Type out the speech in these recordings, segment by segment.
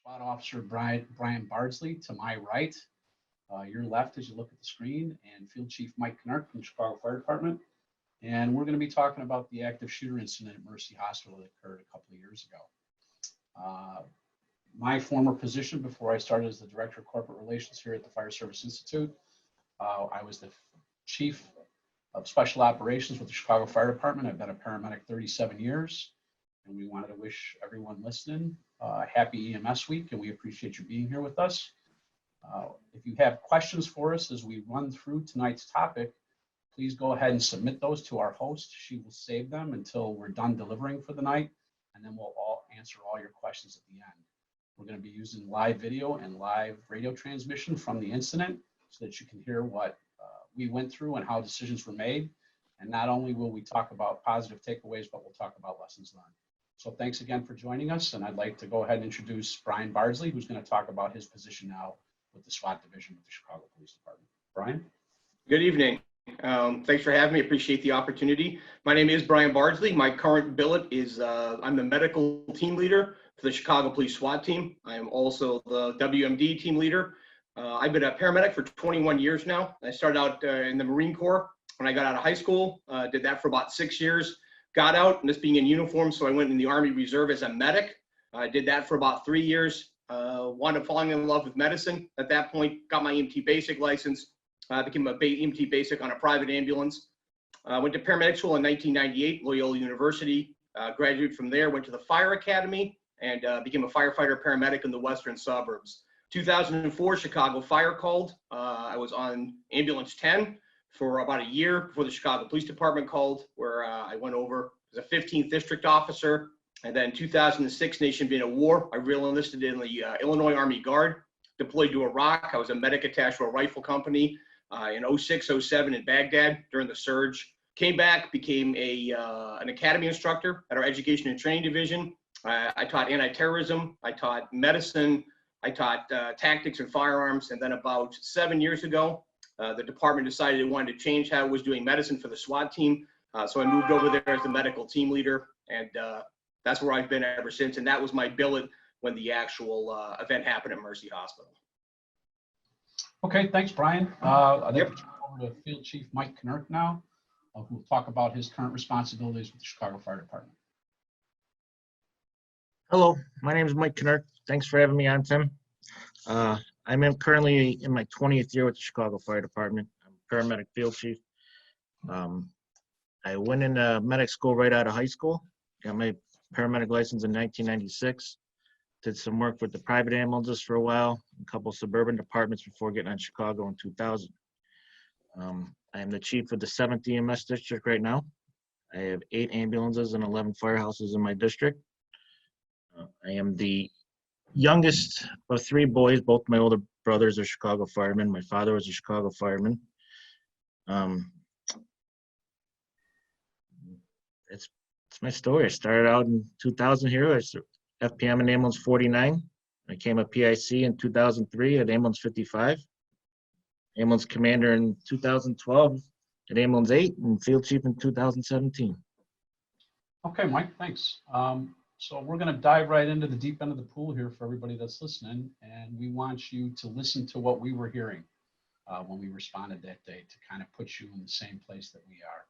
SWAT Officer Brian Bartley to my right, your left as you look at the screen, and Field Chief Mike Knark from the Chicago Fire Department. And we're going to be talking about the active shooter incident at Mercy Hospital that occurred a couple of years ago. My former position before I started as the Director of Corporate Relations here at the Fire Service Institute, I was the Chief of Special Operations with the Chicago Fire Department. I've been a paramedic 37 years, and we wanted to wish everyone listening happy EMS week, and we appreciate you being here with us. If you have questions for us as we run through tonight's topic, please go ahead and submit those to our host. She will save them until we're done delivering for the night, and then we'll all answer all your questions at the end. We're going to be using live video and live radio transmission from the incident so that you can hear what we went through and how decisions were made. And not only will we talk about positive takeaways, but we'll talk about lessons learned. So thanks again for joining us. And I'd like to go ahead and introduce Brian Bartley, who's going to talk about his position now with the SWAT division with the Chicago Police Department. Brian? Good evening. Thanks for having me. Appreciate the opportunity. My name is Brian Bartley. My current billet is I'm the medical team leader for the Chicago Police SWAT team. I am also the WMD team leader. I've been a paramedic for 21 years now. I started out in the Marine Corps when I got out of high school. Did that for about 6 years. Got out, and this being in uniform, so I went in the Army Reserve as a medic. I did that for about 3 years. Wound up falling in love with medicine. At that point, got my EMT basic license. Became a EMT basic on a private ambulance. Went to paramedic school in 1998, Loyola University. Graduated from there, went to the Fire Academy, and became a firefighter paramedic in the western suburbs. 2004, Chicago Fire called. I was on ambulance 10 for about a year before the Chicago Police Department called, where I went over as a 15th district officer. And then 2006, nation being a war, I re-enlisted in the Illinois Army Guard, deployed to Iraq. I was a medic attached to a rifle company in 06, 07 in Baghdad during the surge. Came back, became an academy instructor at our education and training division. I taught anti-terrorism, I taught medicine, I taught tactics and firearms. And then about 7 years ago, the department decided it wanted to change how it was doing medicine for the SWAT team. So I moved over there as the medical team leader, and that's where I've been ever since. And that was my billet when the actual event happened at Mercy Hospital. Okay, thanks, Brian. I'd like to turn over to Field Chief Mike Knark now, who will talk about his current responsibilities with the Chicago Fire Department. Hello, my name is Mike Knark. Thanks for having me on, Tim. I'm currently in my 20th year with the Chicago Fire Department. I'm paramedic field chief. I went into medic school right out of high school. Got my paramedic license in 1996. Did some work with the private ambulances for a while, a couple suburban departments before getting on Chicago in 2000. I am the chief of the 7th EMS district right now. I have 8 ambulances and 11 firehouses in my district. I am the youngest of 3 boys. Both my older brothers are Chicago firemen. My father was a Chicago fireman. It's my story. I started out in 2000 here. I was FPM in ambulance 49. I became a PIC in 2003 at ambulance 55. Ambulance commander in 2012 at ambulance 8, and field chief in 2017. Okay, Mike, thanks. So we're going to dive right into the deep end of the pool here for everybody that's listening, and we want you to listen to what we were hearing when we responded that day to kind of put you in the same place that we are.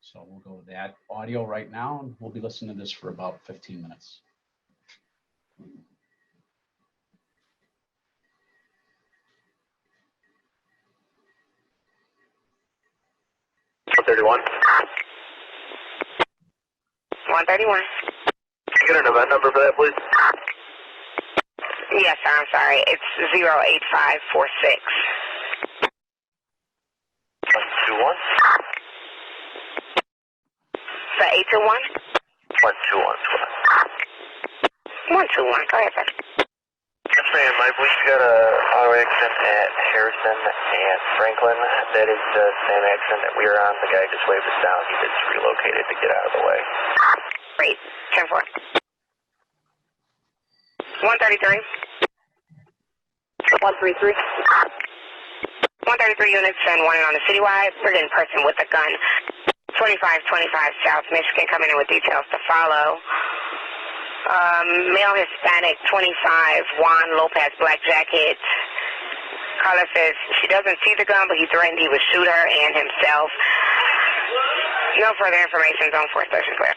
So we'll go to that audio right now, and we'll be listening to this for about 15 minutes. 131. 131. Can you get an event number for that, please? Yes, sir, I'm sorry. It's 08546. 121. Is that 821? 121. 121. Go ahead, sir. Yes, ma'am. I believe you got a auto accident at Harrison and Franklin. That is the same accident that we were on. The guy just waved us down. He just relocated to get out of the way. Great. 10-4. 133. 133. 133 units and 1 on the citywide. We're getting person with a gun. 2525 South Michigan coming in with details to follow. Male Hispanic, 25, Juan Lopez, black jacket. Caller says she doesn't see the gun, but he threatened he would shoot her and himself. No further information. Zone 4 station clear.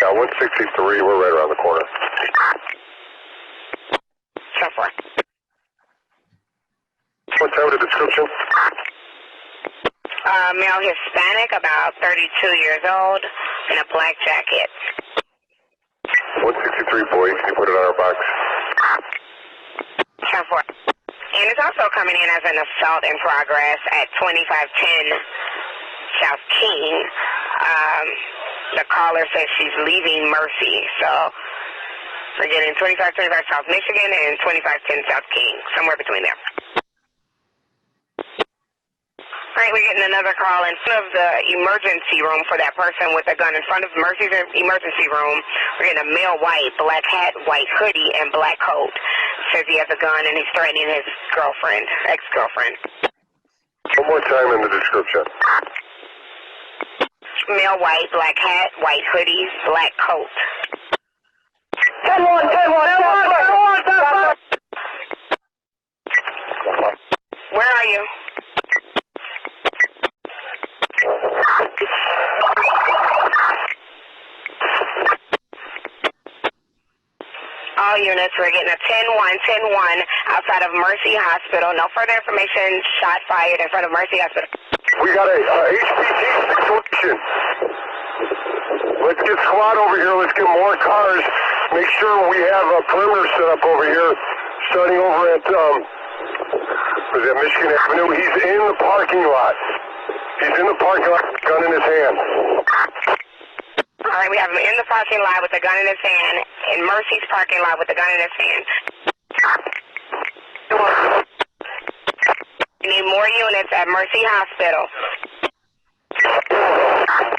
Yeah, 163, we're right around the corner. Zone 4. What time of the description? Male Hispanic, about 32 years old, in a black jacket. 163, boy, can you put it on our box? Zone 4. And it's also coming in as an assault in progress at 2510 South King. The caller says she's leaving Mercy, so we're getting 2525 South Michigan and 2510 South King, somewhere between there. All right, we're getting another call in front of the emergency room for that person with a gun. In front of Mercy's emergency room, we're getting a male white, black hat, white hoodie, and black coat. Says he has a gun and he's threatening his girlfriend, ex-girlfriend. One more time in the description. Male white, black hat, white hoodie, black coat. 10-1, 10-1, 10-1. Where are you? All units, we're getting a 10-1, 10-1 outside of Mercy Hospital. No further information. Shot fired in front of Mercy Hospital. We got a HPT situation. Let's get squad over here. Let's get more cars. Make sure we have a perimeter set up over here, starting over at Michigan Avenue. He's in the parking lot. He's in the parking lot with a gun in his hand. All right, we have him in the parking lot with a gun in his hand, in Mercy's parking lot with a gun in his hand. We need more units at Mercy Hospital.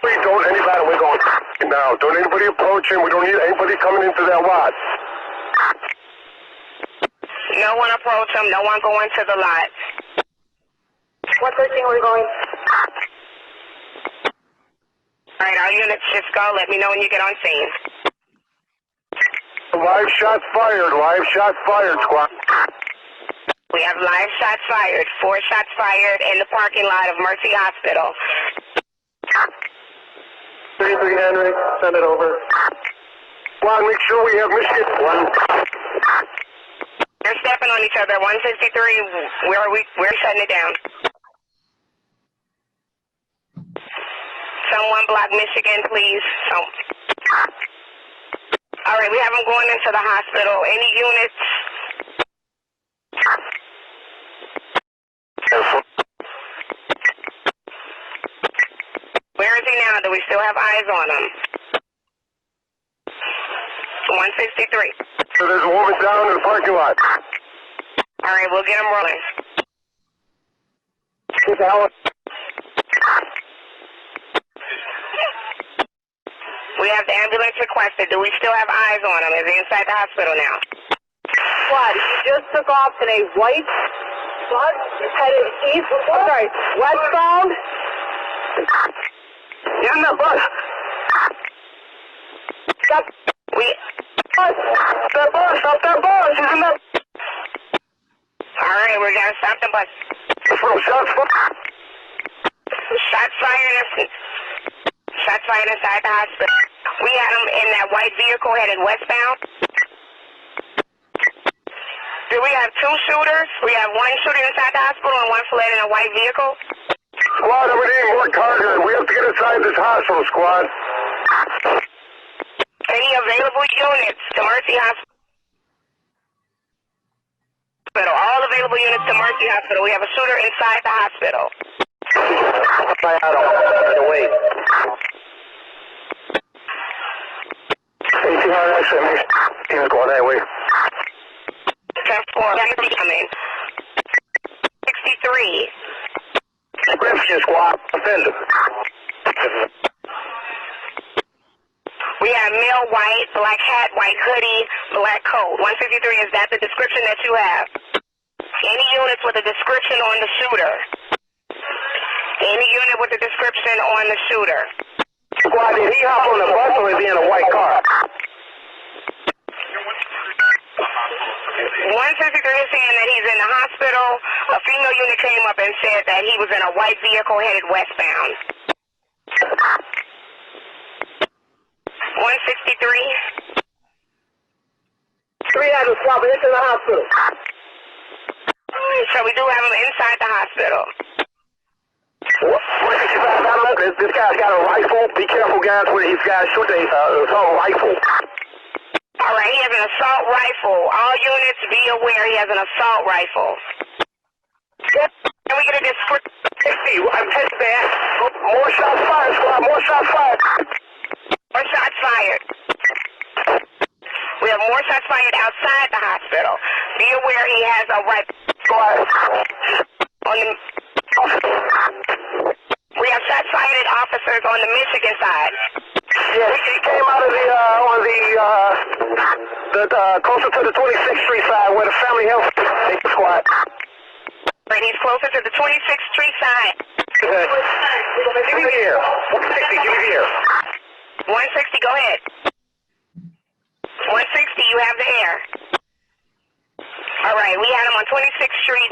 Please don't anybody, we're going now. Don't anybody approach him. We don't need anybody coming into that lot. No one approach him. No one go into the lot. 113, we're going. All right, all units just go. Let me know when you get on scene. Live shots fired, squad. We have live shots fired. 4 shots fired in the parking lot of Mercy Hospital. 33 Henry, send it over. Squad, make sure we have Michigan. They're stepping on each other. 163, we're shutting it down. Someone block Michigan, please. All right, we have them going into the hospital. Any units? Where is he now? Do we still have eyes on him? 163. So there's a woman down in the parking lot. All right, we'll get him rolling. We have the ambulance requested. Do we still have eyes on him? Is he inside the hospital now? Squad, he just took off in a white bus headed east, westbound. Get in that bus. Stop That bus. He's in that. All right, we're going to stop the bus. Shots fired. Shots fired inside the hospital. We had him in that white vehicle headed westbound. Do we have 2 shooters? We have 1 shooter inside the hospital and 1 fled in a white vehicle. Squad, we need more cars here. We have to get inside this hospital, squad. Any available units to Mercy Hospital? All available units to Mercy Hospital. We have a shooter inside the hospital. Wait. 1800 exit. Team's going that way. 10-4, coming. 63. Griffin squad, offender. We have male white, black hat, white hoodie, black coat. 153, is that the description that you have? Any units with a description on the shooter? Any unit with a description on the shooter? Squad, did he hop on the bus or is he in a white car? 163 is saying that he's in the hospital. A female unit came up and said that he was in a white vehicle headed westbound. 163. 3 has a swab, but it's in the hospital. So we do have him inside the hospital. 165, this guy's got a rifle. Be careful, guys, when he's got to shoot a assault rifle. All right, he has an assault rifle. All units be aware he has an assault rifle. Can we get a description? I'm heading back. More shots fired, squad. More shots fired. More shots fired. We have more shots fired outside the hospital. Be aware he has a rifle. We have shots fired at officers on the Michigan side. Yeah, he came out of closer to the 26th Street side where the family health squad. Right, he's closer to the 26th Street side. Give me the air. 160, give me the air. 160, go ahead. 160, you have the air. All right, we had him on 26th Street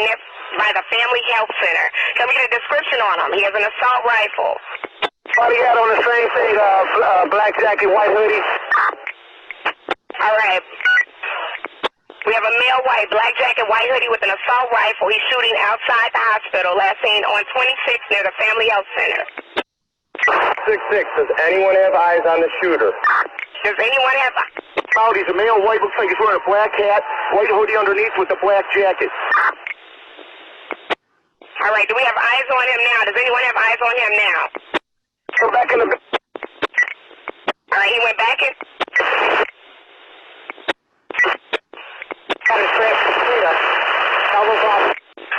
by the Family Health Center. Can we get a description on him? He has an assault rifle. What he had on the same thing, black jacket, white hoodie. All right. We have a male white, black jacket, white hoodie with an assault rifle. He's shooting outside the hospital, last seen on 26th near the Family Health Center. 6-6, does anyone have eyes on the shooter? Does anyone have... Oh, he's a male white, looks like he's wearing a black hat, white hoodie underneath with a black jacket. All right, do we have eyes on him now? Does anyone have eyes on him now? Come back in the... All right, he went back in...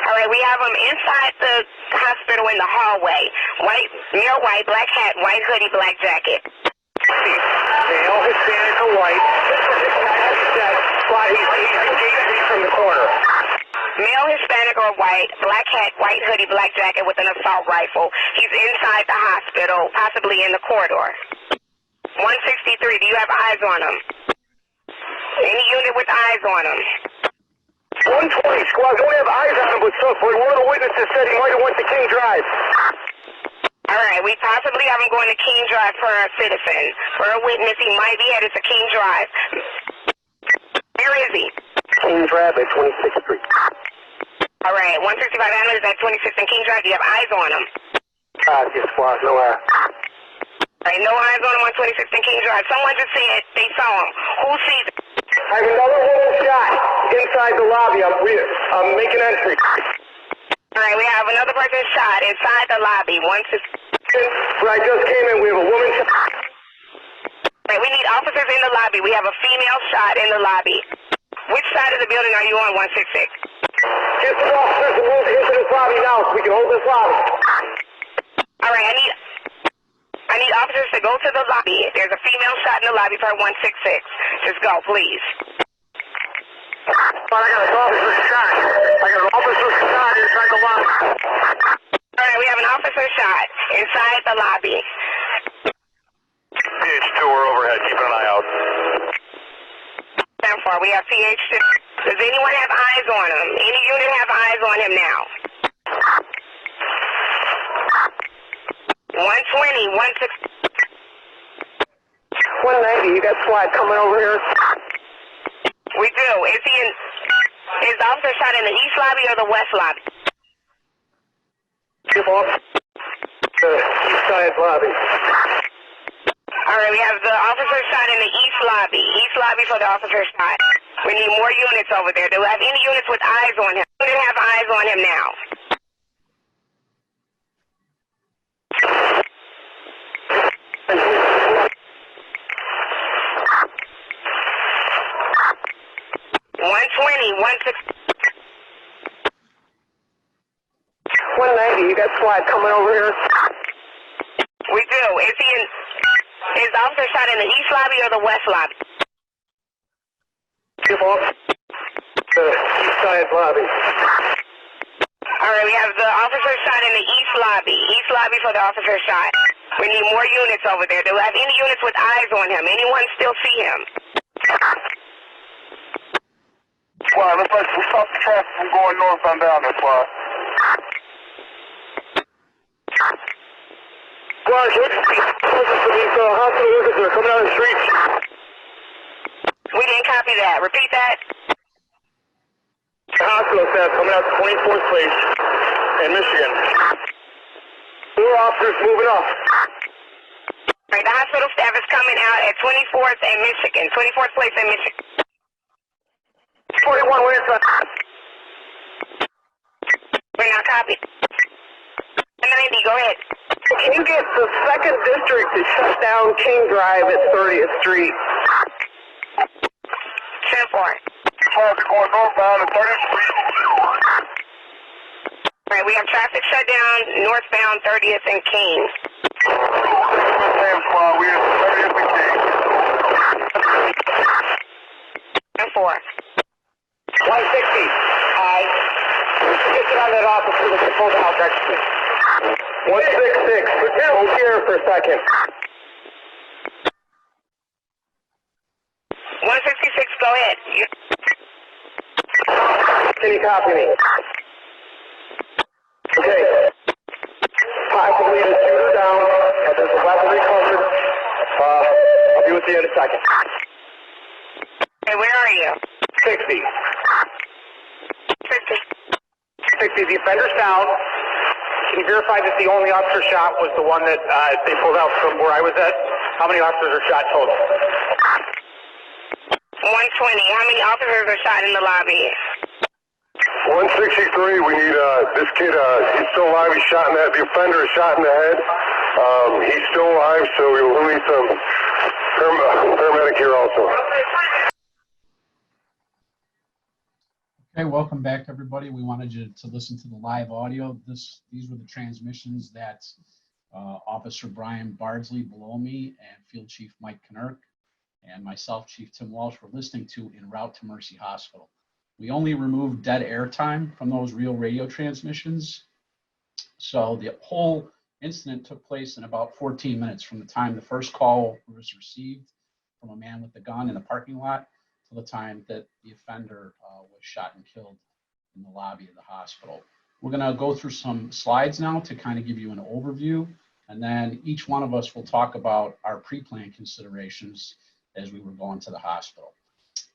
All right, we have him inside the hospital in the hallway. White, male white, black hat, white hoodie, black jacket. Male, Hispanic, or white. He's engaged me from the corner. Male, Hispanic, or white, black hat, white hoodie, black jacket with an assault rifle. He's inside the hospital, possibly in the corridor. 163, do you have eyes on him? Any unit with eyes on him? 120, squad, don't have eyes on him, but one of the witnesses said he might have went to King Drive. All right, we possibly have him going to King Drive for a citizen. For a witness, he might be headed to King Drive. Where is he? King Drive at 26th Street. All right, 165 Adams at 26th and King Drive. Do you have eyes on him? Yes, squad, no eye. All right, no eyes on him on 26th and King Drive. Someone just said they saw him. Who sees him? I have another woman shot inside the lobby. I'm making entry. All right, we have another person shot inside the lobby. When I just came in, we have a woman shot. All right, we need officers in the lobby. We have a female shot in the lobby. Which side of the building are you on, 166? Get the officers to move into this lobby now so we can hold this lobby. All right, I need officers to go to the lobby. There's a female shot in the lobby for 166. Just go, please. But I got an officer shot. Inside the lobby. All right, we have an officer shot inside the lobby. PH2, we're overhead. Keep an eye out. Stand for. We have PH2. Does anyone have eyes on him? Any unit have eyes on him now? 120, 160. 190, you got SWAT coming over here. We do. Is the officer shot in the east lobby or the west lobby? Give off the east side lobby. All right, we have the officer shot in the east lobby. East lobby for the officer shot. We need more units over there. Do we have any units with eyes on him? We have eyes on him now. You got SWAT coming over here. We do. Is the officer shot in the east lobby or the west lobby? Give off the east side lobby. All right, we have the officer shot in the east lobby. East lobby for the officer shot. We need more units over there. Do we have any units with eyes on him? Anyone still see him? Squad. Looks like we stopped the traffic from going northbound down there, Squad. Squad, look at these hospital workers that are coming out of the streets. We didn't copy that. Repeat that. The hospital staff coming out to 24th Place in Michigan. 4 officers moving up. Right, the hospital staff is coming out at 24th and Michigan. 24th Place in Michigan. 41, where's that? We're not copied. 90, go ahead. Can you get the 2nd District to shut down King Drive at 30th Street? 10-4. Traffic going northbound at 30th Street. Right, we have traffic shut down northbound 30th and King. Same squad, we are 30th and King. 10-4. 160. Get on that officer with the full down next to me. 166. Hold here for a second. 166, go ahead. Can you copy me? Okay. Possibly the shooter down. There's a weapon recovered. I'll be with you in a second. Hey, where are you? 60. 50. 60. The offender's down. Can you verify that the only officer shot was the one that they pulled out from where I was at? How many officers are shot total? 120. How many officers are shot in the lobby? 163, we need, this kid, he's still alive, he's shot in the head, the offender is shot in the head. He's still alive, so we'll need some paramedic here also. Okay, welcome back, everybody. We wanted you to listen to the live audio. These were the transmissions that Officer Brian Bardsley below me and Field Chief Mike Knerk and myself, Chief Tim Walsh, were listening to en route to Mercy Hospital. We only removed dead air time from those real radio transmissions. So the whole incident took place in about 14 minutes from the time the first call was received from a man with a gun in the parking lot to the time that the offender was shot and killed in the lobby of the hospital. We're going to go through some slides now to kind of give you an overview, and then each one of us will talk about our pre-planned considerations as we were going to the hospital.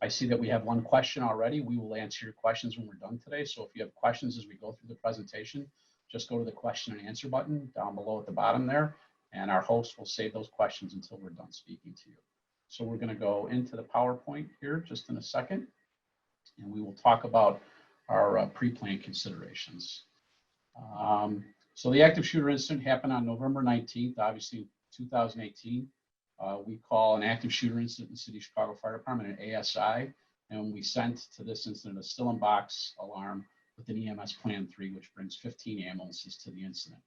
I see that we have one question already. We will answer your questions when we're done today. So if you have questions as we go through the presentation, just go to the question and answer button down below at the bottom there, and our host will save those questions until we're done speaking to you. So we're going to go into the PowerPoint here just in a second, and we will talk about our pre-planned considerations. So the active shooter incident happened on November 19th, obviously 2018. We call an active shooter incident in the City of Chicago Fire Department an ASI, and we sent to this incident a still-in-box alarm with an EMS Plan 3, which brings 15 ambulances to the incident.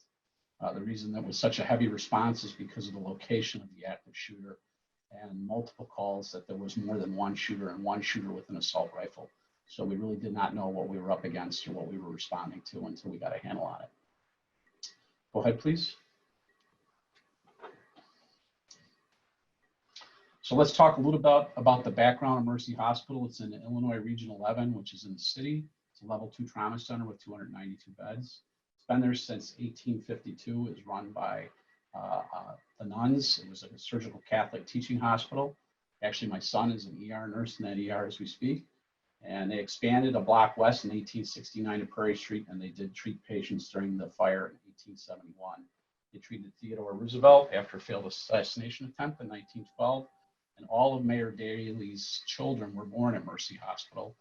The reason that was such a heavy response is because of the location of the active shooter and multiple calls that there was more than one shooter and one shooter with an assault rifle. So we really did not know what we were up against or what we were responding to until we got a handle on it. Go ahead, please. So let's talk a little bit about the background of Mercy Hospital. It's in Illinois Region 11, which is in the city. It's a level 2 trauma center with 292 beds. It's been there since 1852. It's run by the nuns. It was a surgical Catholic teaching hospital. Actually, my son is an ER nurse in that ER as we speak. And they expanded a block west in 1869 to Prairie Street, and they did treat patients during the fire in 1871. They treated Theodore Roosevelt after a failed assassination attempt in 1912. And all of Mayor Daley's children were born at Mercy Hospital.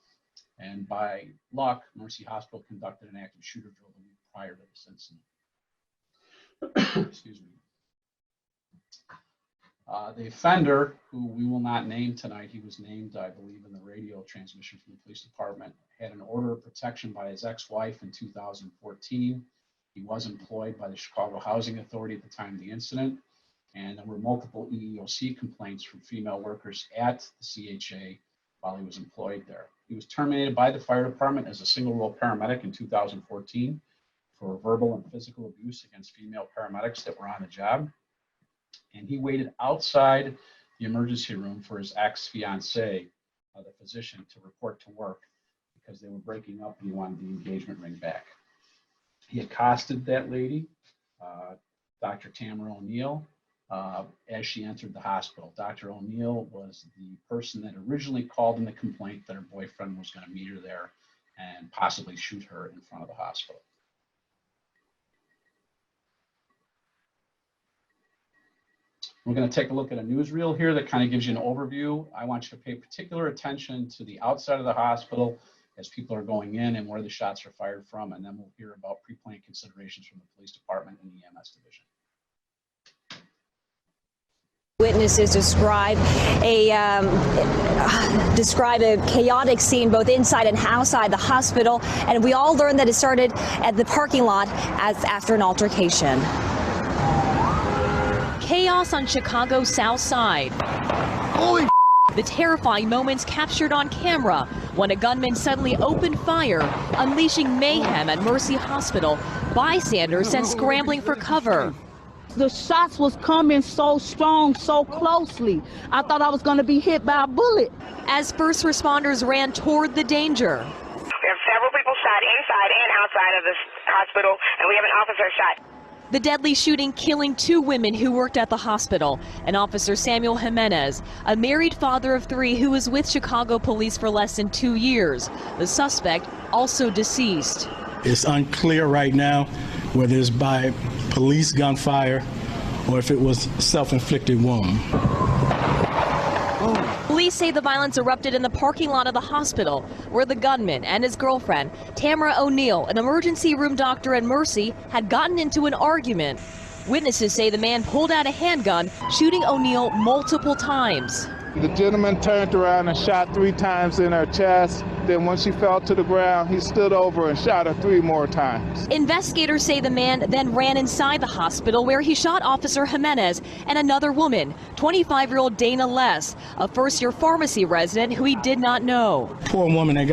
And by luck, Mercy Hospital conducted an active shooter drill the week prior to this incident. Excuse me. The offender, who we will not name tonight, he was named, I believe, in the radio transmission from the police department, had an order of protection by his ex-wife in 2014. He was employed by the Chicago Housing Authority at the time of the incident. And there were multiple EEOC complaints from female workers at the CHA while he was employed there. He was terminated by the fire department as a single role paramedic in 2014 for verbal and physical abuse against female paramedics that were on the job. And he waited outside the emergency room for his ex-fiancée, the physician, to report to work because they were breaking up and he wanted the engagement ring back. He accosted that lady, Dr. Tamara O'Neill, as she entered the hospital. Dr. O'Neill was the person that originally called in the complaint that her boyfriend was going to meet her there and possibly shoot her in front of the hospital. We're going to take a look at a newsreel here that kind of gives you an overview. I want you to pay particular attention to the outside of the hospital as people are going in and where the shots are fired from, and then we'll hear about pre-planned considerations from the police department and the EMS division. Witnesses describe a chaotic scene both inside and outside the hospital, and we all learned that it started at the parking lot after an altercation. Chaos on Chicago's South Side. Holy The terrifying moments captured on camera when a gunman suddenly opened fire, unleashing mayhem at Mercy Hospital. Bystanders sent scrambling for cover. The shots was coming so strong, so closely. I thought I was going to be hit by a bullet. As first responders ran toward the danger. There are several people shot inside and outside of the hospital, and we have an officer shot. The deadly shooting killing 2 women who worked at the hospital. And Officer Samuel Jimenez, a married father of 3 who was with Chicago police for less than 2 years. The suspect also deceased. It's unclear right now whether it's by police gunfire or if it was self-inflicted wound. Police say the violence erupted in the parking lot of the hospital, where the gunman and his girlfriend, Tamara O'Neill, an emergency room doctor at Mercy, had gotten into an argument. Witnesses say the man pulled out a handgun, shooting O'Neill multiple times. The gentleman turned around and shot 3 times in her chest. Then when she fell to the ground, he stood over and shot her 3 more times. Investigators say the man then ran inside the hospital where he shot Officer Jimenez and another woman, 25-year-old Dana Less, a first-year pharmacy resident who he did not know. Poor woman that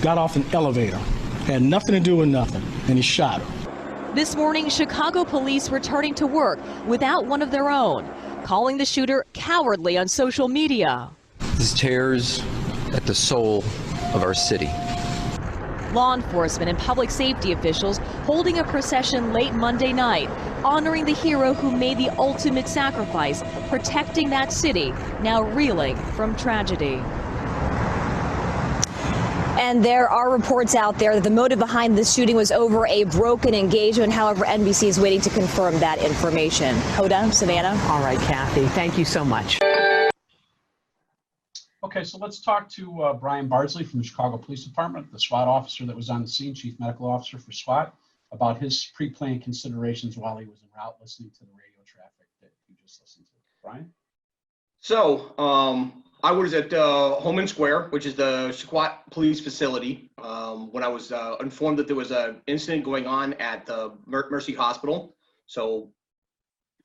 got off an elevator, had nothing to do with nothing, and he shot her. This morning, Chicago police returning to work without one of their own, calling the shooter cowardly on social media. This tears at the soul of our city. Law enforcement and public safety officials holding a procession late Monday night, honoring the hero who made the ultimate sacrifice, protecting that city, now reeling from tragedy. And there are reports out there that the motive behind this shooting was over a broken engagement. However, NBC is waiting to confirm that information. Hoda, Savannah. All right, Kathy, thank you so much. Okay, so let's talk to Brian Bartley from the Chicago Police Department, the SWAT officer that was on the scene, Chief Medical Officer for SWAT, about his pre-planned considerations while he was en route listening to the radio traffic that you just listened to. Brian? So, I was at Holman Square, which is the SWAT police facility, when I was informed that there was an incident going on at the Mercy Hospital. So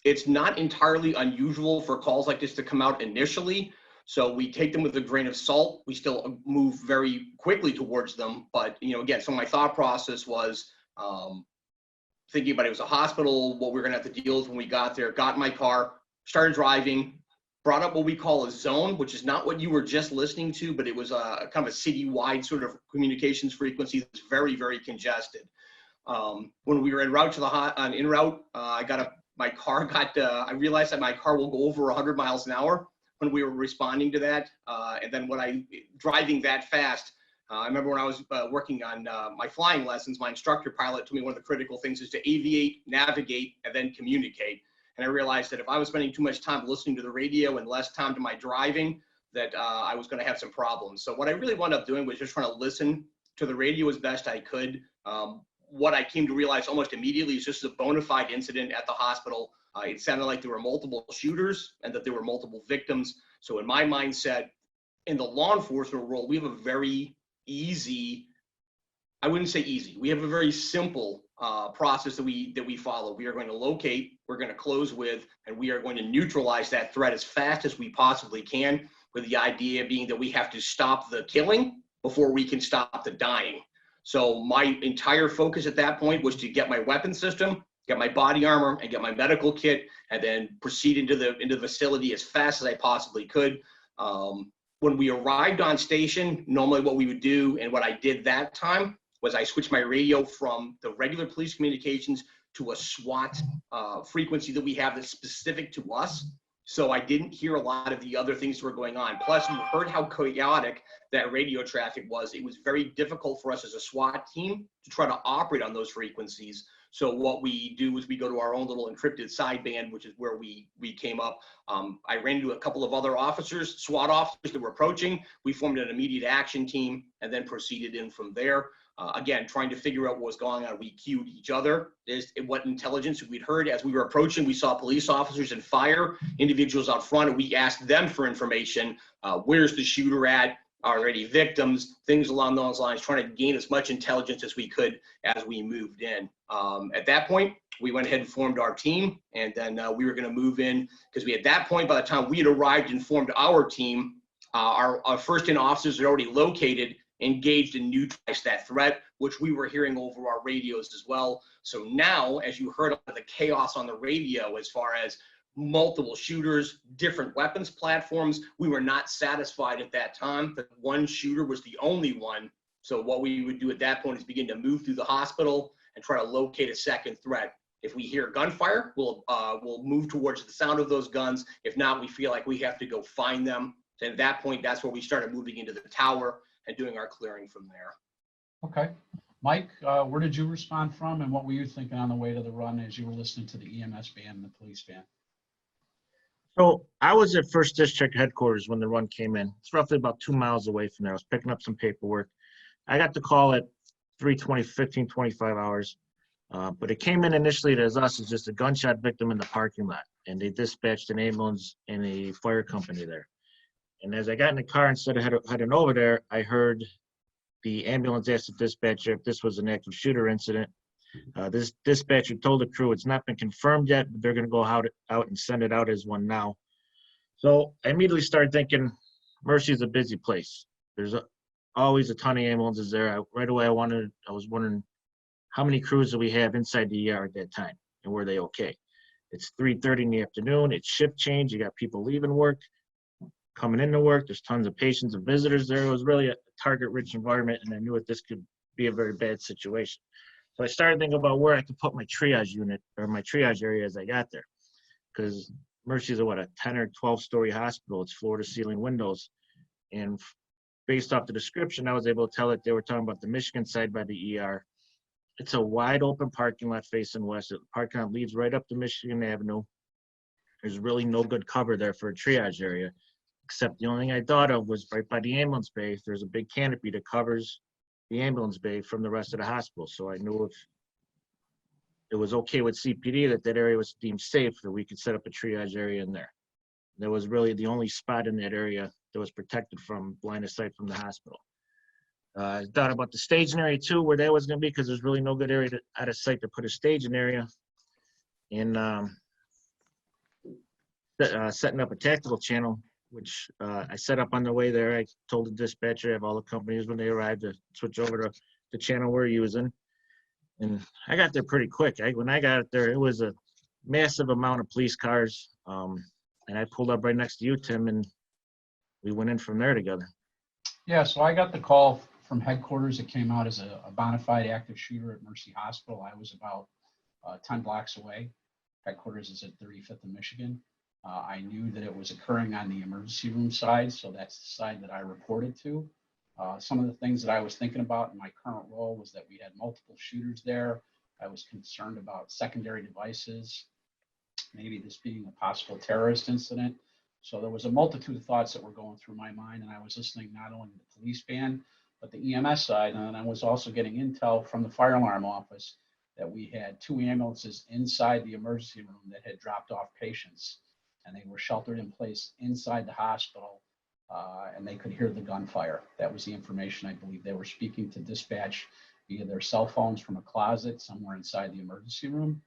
it's not entirely unusual for calls like this to come out initially. So we take them with a grain of salt. We still move very quickly towards them. But, you know, again, so my thought process was thinking about it was a hospital, what we were going to have to deal with when we got there, got in my car, started driving, brought up what we call a zone, which is not what you were just listening to, but it was a kind of a city-wide sort of communications frequency that's very, very congested. When we were en route to the I realized that my car will go over 100 miles an hour when we were responding to that. And then driving that fast, I remember when I was working on my flying lessons, my instructor pilot told me one of the critical things is to aviate, navigate, and then communicate. And I realized that if I was spending too much time listening to the radio and less time to my driving, that I was going to have some problems. So what I really wound up doing was just trying to listen to the radio as best I could. What I came to realize almost immediately is this is a bona fide incident at the hospital. It sounded like there were multiple shooters and that there were multiple victims. So in my mindset, in the law enforcement world, we have a very easy, I wouldn't say easy, we have a very simple process that we follow. We are going to locate, we're going to close with, and we are going to neutralize that threat as fast as we possibly can, with the idea being that we have to stop the killing before we can stop the dying. So my entire focus at that point was to get my weapon system, get my body armor, and get my medical kit, and then proceed into the facility as fast as I possibly could. When we arrived on station, normally what we would do, and what I did that time, was I switched my radio from the regular police communications to a SWAT frequency that we have that's specific to us. So I didn't hear a lot of the other things that were going on. Plus, you heard how chaotic that radio traffic was. It was very difficult for us as a SWAT team to try to operate on those frequencies. So what we do is we go to our own little encrypted sideband, which is where we came up. I ran into a couple of other officers, SWAT officers that were approaching. We formed an immediate action team and then proceeded in from there. Again, trying to figure out what was going on. We cued each other. What intelligence we'd heard as we were approaching. We saw police officers and fire individuals out front, and we asked them for information. Where's the shooter at? Are there any victims? Things along those lines, trying to gain as much intelligence as we could as we moved in. At that point, we went ahead and formed our team, and then we were going to move in because we, at that point, by the time we had arrived and formed our team, our first-in officers had already located, engaged, and neutralized that threat, which we were hearing over our radios as well. So now, as you heard of the chaos on the radio, as far as multiple shooters, different weapons platforms, we were not satisfied at that time that one shooter was the only one. So what we would do at that point is begin to move through the hospital and try to locate a second threat. If we hear gunfire, we'll move towards the sound of those guns. If not, we feel like we have to go find them. And at that point, that's where we started moving into the tower and doing our clearing from there. Okay. Mike, where did you respond from, and what were you thinking on the way to the run as you were listening to the EMS band and the police band? So I was at 1st District headquarters when the run came in. It's roughly about 2 miles away from there. I was picking up some paperwork. I got the call at 15:25 hours. But it came in initially as us as just a gunshot victim in the parking lot. And they dispatched an ambulance and a fire company there. And as I got in the car, instead of heading over there, I heard the ambulance ask the dispatcher if this was an active shooter incident. This dispatcher told the crew it's not been confirmed yet, but they're going to go out and send it out as one now. So I immediately started thinking, Mercy is a busy place. There's always a ton of ambulances there. Right away, I was wondering how many crews do we have inside the ER at that time, and were they okay? It's 3:30 in the afternoon. It's shift change. You got people leaving work, coming into work. There's tons of patients and visitors there. It was really a target-rich environment, and I knew that this could be a very bad situation. So I started thinking about where I could put my triage unit or my triage area as I got there, because Mercy is a 10 or 12-story hospital. It's floor-to-ceiling windows, and based off the description, I was able to tell that they were talking about the Michigan side by the ER. It's a wide open parking lot facing west. The parking lot leads right up to Michigan Avenue. There's really no good cover there for a triage area, except the only thing I thought of was right by the ambulance bay. There's a big canopy that covers the ambulance bay from the rest of the hospital. So I knew if it was okay with CPD that area was deemed safe, that we could set up a triage area in there. That was really the only spot in that area that was protected from line of sight from the hospital. I thought about the staging area too, where that was going to be, because there's really no good area out of sight to put a staging area. And setting up a tactical channel, which I set up on the way there. I told the dispatcher, I have all the companies when they arrived to switch over to the channel we're using. And I got there pretty quick. When I got there, it was a massive amount of police cars. And I pulled up right next to you, Tim, and we went in from there together. Yeah, so I got the call from headquarters. It came out as a bona fide active shooter at Mercy Hospital. I was about 10 blocks away. Headquarters is at 35th and Michigan. I knew that it was occurring on the emergency room side, so that's the side that I reported to. Some of the things that I was thinking about in my current role was that we had multiple shooters there. I was concerned about secondary devices, maybe this being a possible terrorist incident. So there was a multitude of thoughts that were going through my mind, and I was listening not only to the police band, but the EMS side, and I was also getting intel from the fire alarm office that we had 2 ambulances inside the emergency room that had dropped off patients, and they were sheltered in place inside the hospital, and they could hear the gunfire. That was the information I believe they were speaking to dispatch via their cell phones from a closet somewhere inside the emergency room.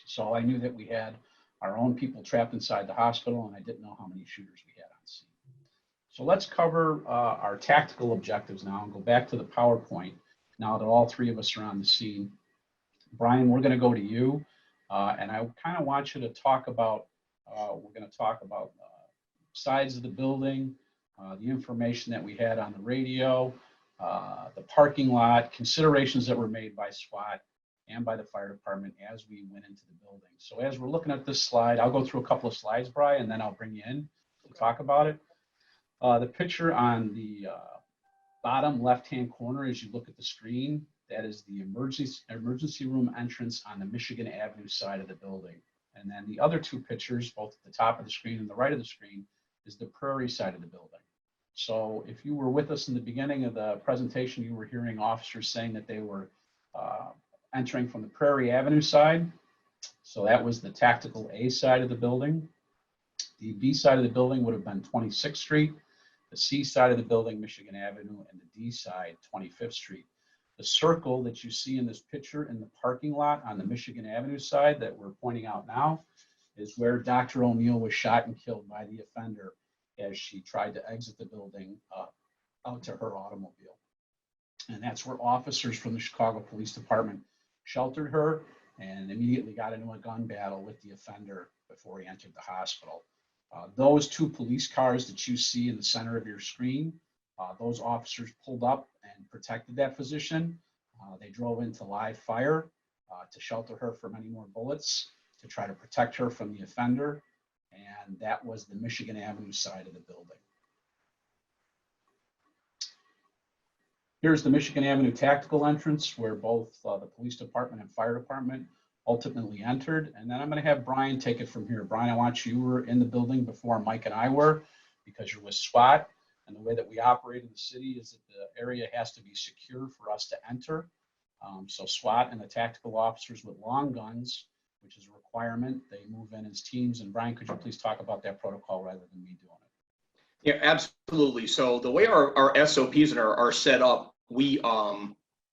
So I knew that we had our own people trapped inside the hospital, and I didn't know how many shooters we had on scene. So let's cover our tactical objectives now and go back to the PowerPoint now that all 3 of us are on the scene. Brian, we're going to go to you, and I kind of want you to talk about, we're going to talk about sides of the building, the information that we had on the radio, the parking lot, considerations that were made by SWAT and by the fire department as we went into the building. So as we're looking at this slide, I'll go through a couple of slides, Brian, and then I'll bring you in to talk about it. The picture on the bottom left-hand corner, as you look at the screen, that is the emergency room entrance on the Michigan Avenue side of the building. And then the other two pictures, both at the top of the screen and the right of the screen, is the Prairie side of the building. So if you were with us in the beginning of the presentation, you were hearing officers saying that they were entering from the Prairie Avenue side. So that was the tactical A side of the building. The B side of the building would have been 26th Street, the C side of the building, Michigan Avenue, and the D side, 25th Street. The circle that you see in this picture in the parking lot on the Michigan Avenue side that we're pointing out now is where Dr. O'Neill was shot and killed by the offender as she tried to exit the building out to her automobile. And that's where officers from the Chicago Police Department sheltered her and immediately got into a gun battle with the offender before he entered the hospital. Those two police cars that you see in the center of your screen, those officers pulled up and protected that physician. They drove into live fire to shelter her from any more bullets, to try to protect her from the offender. And that was the Michigan Avenue side of the building. Here's the Michigan Avenue tactical entrance where both the police department and fire department ultimately entered. And then I'm going to have Brian take it from here. Brian, I want you were in the building before Mike and I were, because you're with SWAT. And the way that we operate in the city is that the area has to be secure for us to enter. So SWAT and the tactical officers with long guns, which is a requirement, they move in as teams. And Brian, could you please talk about that protocol rather than me doing it? Yeah, absolutely. So the way our SOPs are set up, we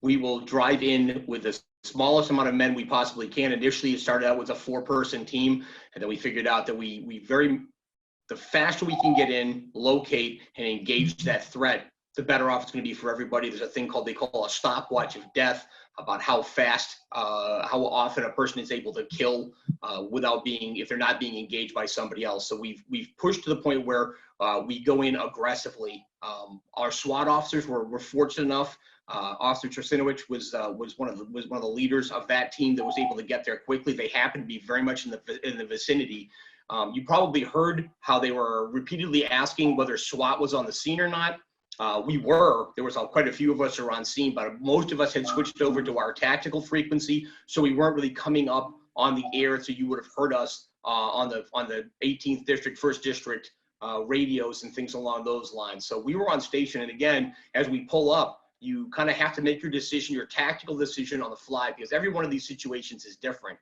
will drive in with the smallest amount of men we possibly can. Initially, it started out with a 4-person team, and then we figured out that the faster we can get in, locate, and engage that threat, the better off it's going to be for everybody. There's a thing they call a stopwatch of death, about how fast, how often a person is able to kill if they're not being engaged by somebody else. So we've pushed to the point where we go in aggressively. Our SWAT officers were fortunate enough. Officer Russinovich was one of the leaders of that team that was able to get there quickly. They happened to be very much in the vicinity. You probably heard how they were repeatedly asking whether SWAT was on the scene or not. There was quite a few of us who were on scene, but most of us had switched over to our tactical frequency, so we weren't really coming up on the air, so you would have heard us on the 18th District, 1st District radios and things along those lines. So we were on station, and again, as we pull up, you kind of have to make your tactical decision on the fly, because every one of these situations is different.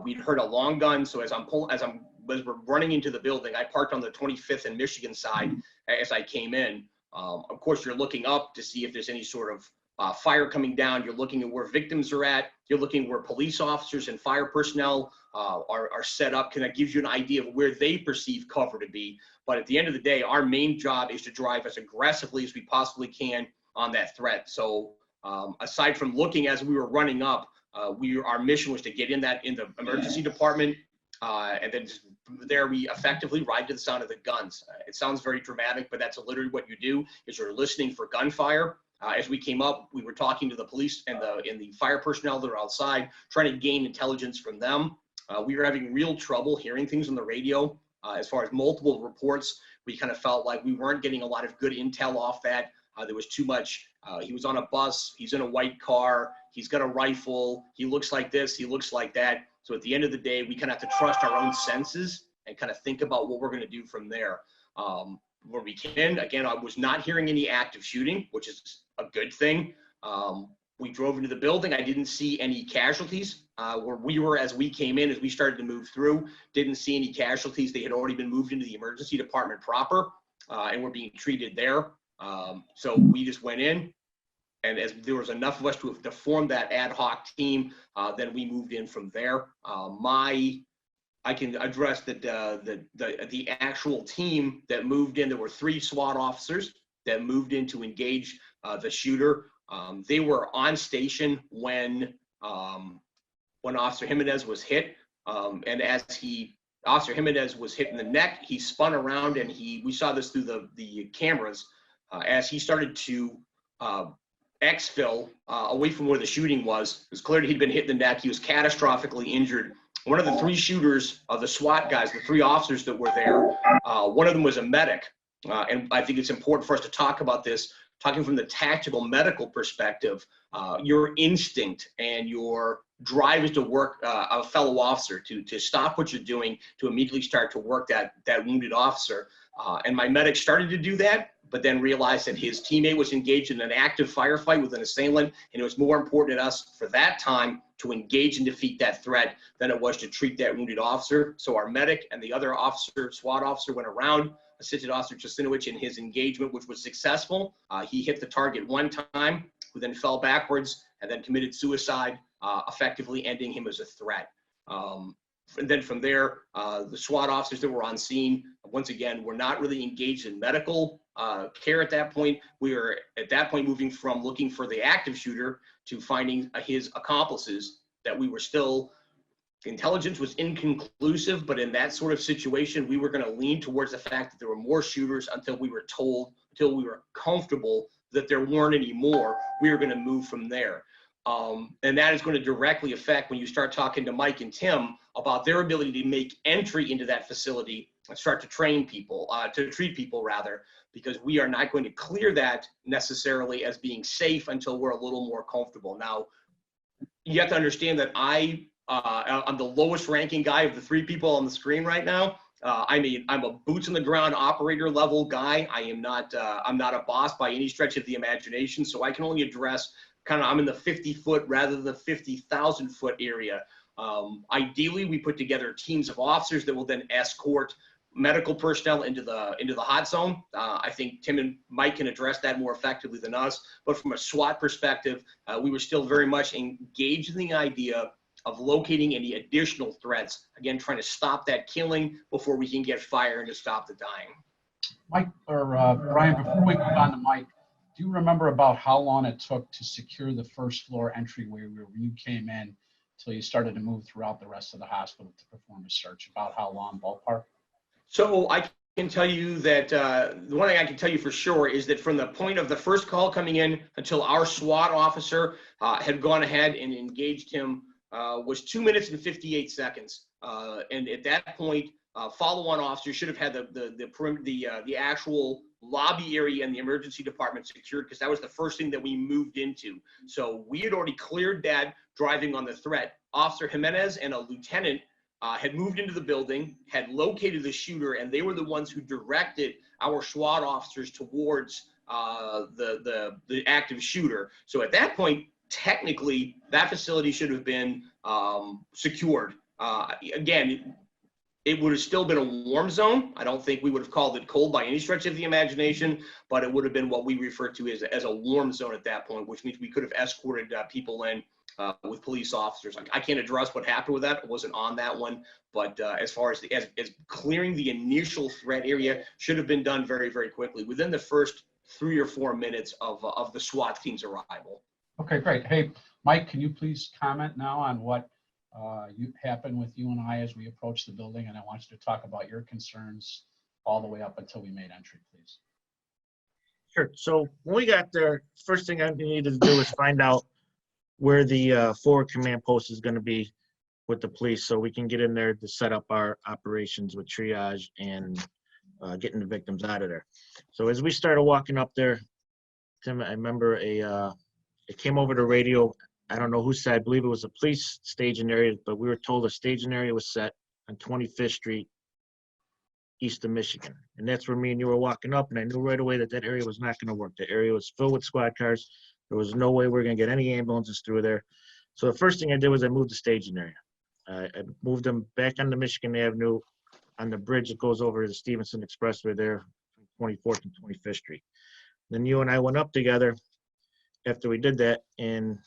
We'd heard a long gun, so as we're running into the building, I parked on the 25th and Michigan side as I came in. Of course, you're looking up to see if there's any sort of fire coming down. You're looking at where victims are at. You're looking where police officers and fire personnel are set up. That gives you an idea of where they perceive cover to be. But at the end of the day, our main job is to drive as aggressively as we possibly can on that threat. So aside from looking as we were running up, our mission was to get in the emergency department, and then from there we effectively ride to the sound of the guns. It sounds very dramatic, but that's literally what you do, is you're listening for gunfire. As we came up, we were talking to the police and the fire personnel that are outside, trying to gain intelligence from them. We were having real trouble hearing things on the radio. As far as multiple reports, we kind of felt like we weren't getting a lot of good intel off that. There was too much. He was on a bus. He's in a white car. He's got a rifle. He looks like this. He looks like that. So at the end of the day, we kind of have to trust our own senses and kind of think about what we're going to do from there. Where we can, again, I was not hearing any active shooting, which is a good thing. We drove into the building. I didn't see any casualties. Where we were as we came in, as we started to move through, didn't see any casualties. They had already been moved into the emergency department proper and were being treated there. So we just went in, and as there was enough of us to form that ad hoc team, then we moved in from there. I can address that the actual team that moved in, there were 3 SWAT officers that moved in to engage the shooter. They were on station when Officer Jimenez was hit, and as he Officer Jimenez was hit in the neck. He spun around, and we saw this through the cameras as he started to exfil away from where the shooting was. It was clear that he'd been hit in the neck. He was catastrophically injured. One of the three shooters, the SWAT guys, the three officers that were there, one of them was a medic. And I think it's important for us to talk about this, talking from the tactical medical perspective. Your instinct and your drive is to work a fellow officer, to stop what you're doing, to immediately start to work that wounded officer. And my medic started to do that, but then realized that his teammate was engaged in an active firefight with an assailant, and it was more important to us for that time to engage and defeat that threat than it was to treat that wounded officer. So our medic and the other officer, SWAT officer, went around, assisted Officer Russinovich in his engagement, which was successful. He hit the target one time, who then fell backwards and then committed suicide, effectively ending him as a threat. And then from there, the SWAT officers that were on scene, once again, were not really engaged in medical care at that point. We were at that point moving from looking for the active shooter to finding his accomplices. That we were still, intelligence was inconclusive, but in that sort of situation, we were going to lean towards the fact that there were more shooters until we were comfortable that there weren't any more. We were going to move from there. And that is going to directly affect when you start talking to Mike and Tim about their ability to make entry into that facility and start to train people, to treat people rather, because we are not going to clear that necessarily as being safe until we're a little more comfortable. Now, you have to understand that I'm the lowest ranking guy of the three people on the screen right now. I'm a boots on the ground operator level guy. I'm not a boss by any stretch of the imagination. So I can only address I'm in the 50-foot rather than the 50,000-foot area. Ideally, we put together teams of officers that will then escort medical personnel into the hot zone. I think Tim and Mike can address that more effectively than us. But from a SWAT perspective, we were still very much engaged in the idea of locating any additional threats. Again, trying to stop that killing before we can get fire and to stop the dying. Mike, or Brian, before we move on to Mike, do you remember about how long it took to secure the first floor entryway where you came in until you started to move throughout the rest of the hospital to perform a search? About how long, ballpark? So I can tell you that the one thing I can tell you for sure is that from the point of the first call coming in until our SWAT officer had gone ahead and engaged him was 2 minutes and 58 seconds. And at that point, follow-on officer should have had the actual lobby area and the emergency department secured, because that was the first thing that we moved into. So we had already cleared that driving on the threat. Officer Jimenez and a lieutenant had moved into the building, had located the shooter, and they were the ones who directed our SWAT officers towards the active shooter. So at that point, technically, that facility should have been secured. Again, it would have still been a warm zone. I don't think we would have called it cold by any stretch of the imagination, but it would have been what we refer to as a warm zone at that point, which means we could have escorted people in with police officers. I can't address what happened with that. I wasn't on that one, but as far as as clearing the initial threat area should have been done very, very quickly within the first 3 or 4 minutes of the SWAT team's arrival. Okay, great. Hey, Mike, can you please comment now on what happened with you and I as we approached the building? And I want you to talk about your concerns all the way up until we made entry, please. Sure. So when we got there, first thing I needed to do was find out where the forward command post is going to be with the police, so we can get in there to set up our operations with triage and getting the victims out of there. So as we started walking up there, Tim, I remember it came over the radio. I don't know who said, I believe it was a police staging area, but we were told a staging area was set on 25th Street, east of Michigan. And that's where me and you were walking up, and I knew right away that that area was not going to work. The area was filled with squad cars. There was no way we were going to get any ambulances through there. So the first thing I did was I moved the staging area. I moved them back onto Michigan Avenue on the bridge that goes over to the Stevenson Expressway there, 24th and 25th Street. Then you and I went up together after we did that, and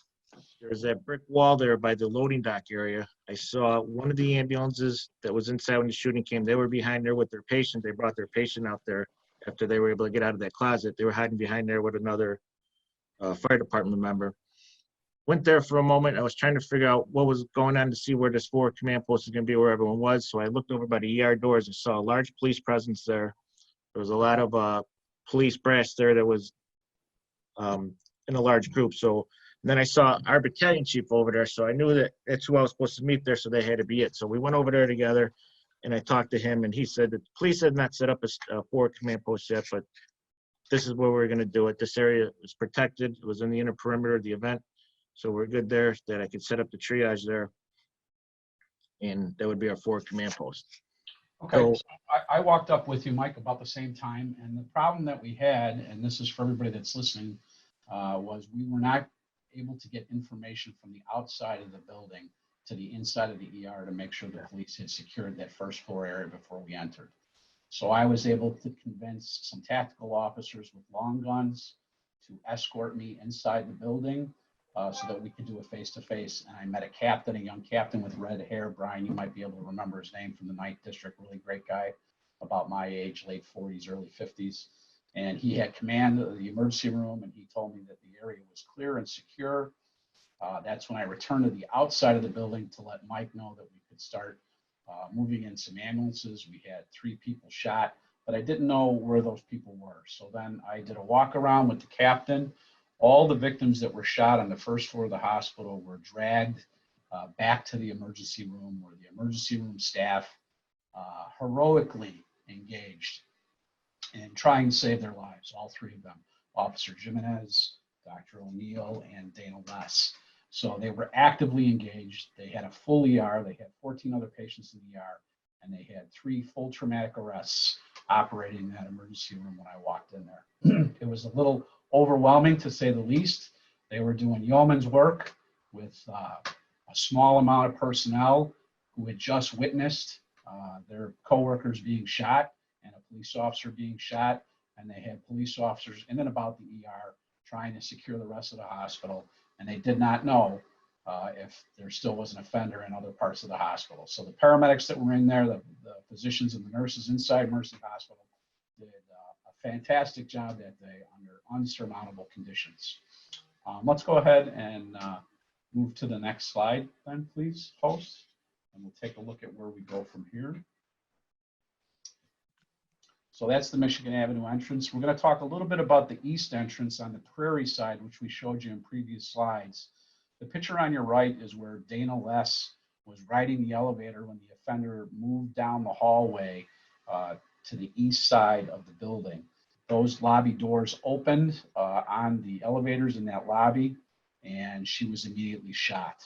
there's that brick wall there by the loading dock area. I saw one of the ambulances that was inside when the shooting came. They were behind there with their patient. They brought their patient out there after they were able to get out of that closet. They were hiding behind there with another fire department member. Went there for a moment. I was trying to figure out what was going on to see where this forward command post is going to be, where everyone was. So I looked over by the ER doors and saw a large police presence there. There was a lot of police brass there that was in a large group. So then I saw our battalion chief over there. So I knew that that's who I was supposed to meet there. So they had to be it. So we went over there together and I talked to him and he said that the police had not set up a forward command post yet, but this is where we're going to do it. This area is protected. It was in the inner perimeter of the event. So we're good there that I could set up the triage there. And that would be our forward command post. Okay, so I walked up with you, Mike, about the same time. And the problem that we had, and this is for everybody that's listening, was we were not able to get information from the outside of the building to the inside of the ER to make sure the police had secured that first floor area before we entered. So I was able to convince some tactical officers with long guns to escort me inside the building so that we could do a face-to-face. And I met a captain, a young captain with red hair. Brian, you might be able to remember his name from the 9th District, really great guy, about my age, late 40s, early 50s. And he had command of the emergency room, and he told me that the area was clear and secure. That's when I returned to the outside of the building to let Mike know that we could start moving in some ambulances. We had 3 people shot, but I didn't know where those people were. So then I did a walk around with the captain. All the victims that were shot on the first floor of the hospital were dragged back to the emergency room, where the emergency room staff heroically engaged in trying to save their lives, all 3 of them, Officer Jimenez, Dr. O'Neill, and Dana Less. So they were actively engaged. They had a full ER. They had 14 other patients in the ER, and they had 3 full traumatic arrests operating in that emergency room when I walked in there. It was a little overwhelming, to say the least. They were doing yeoman's work with a small amount of personnel who had just witnessed their coworkers being shot and a police officer being shot, and they had police officers in and about the ER trying to secure the rest of the hospital, and they did not know if there still was an offender in other parts of the hospital. So the paramedics that were in there, the physicians and the nurses inside Mercy Hospital did a fantastic job that day under unsurmountable conditions. Let's go ahead and move to the next slide then, please, host, and we'll take a look at where we go from here. So that's the Michigan Avenue entrance. We're going to talk a little bit about the east entrance on the Prairie side, which we showed you in previous slides. The picture on your right is where Dana Less was riding the elevator when the offender moved down the hallway to the east side of the building. Those lobby doors opened on the elevators in that lobby, and she was immediately shot.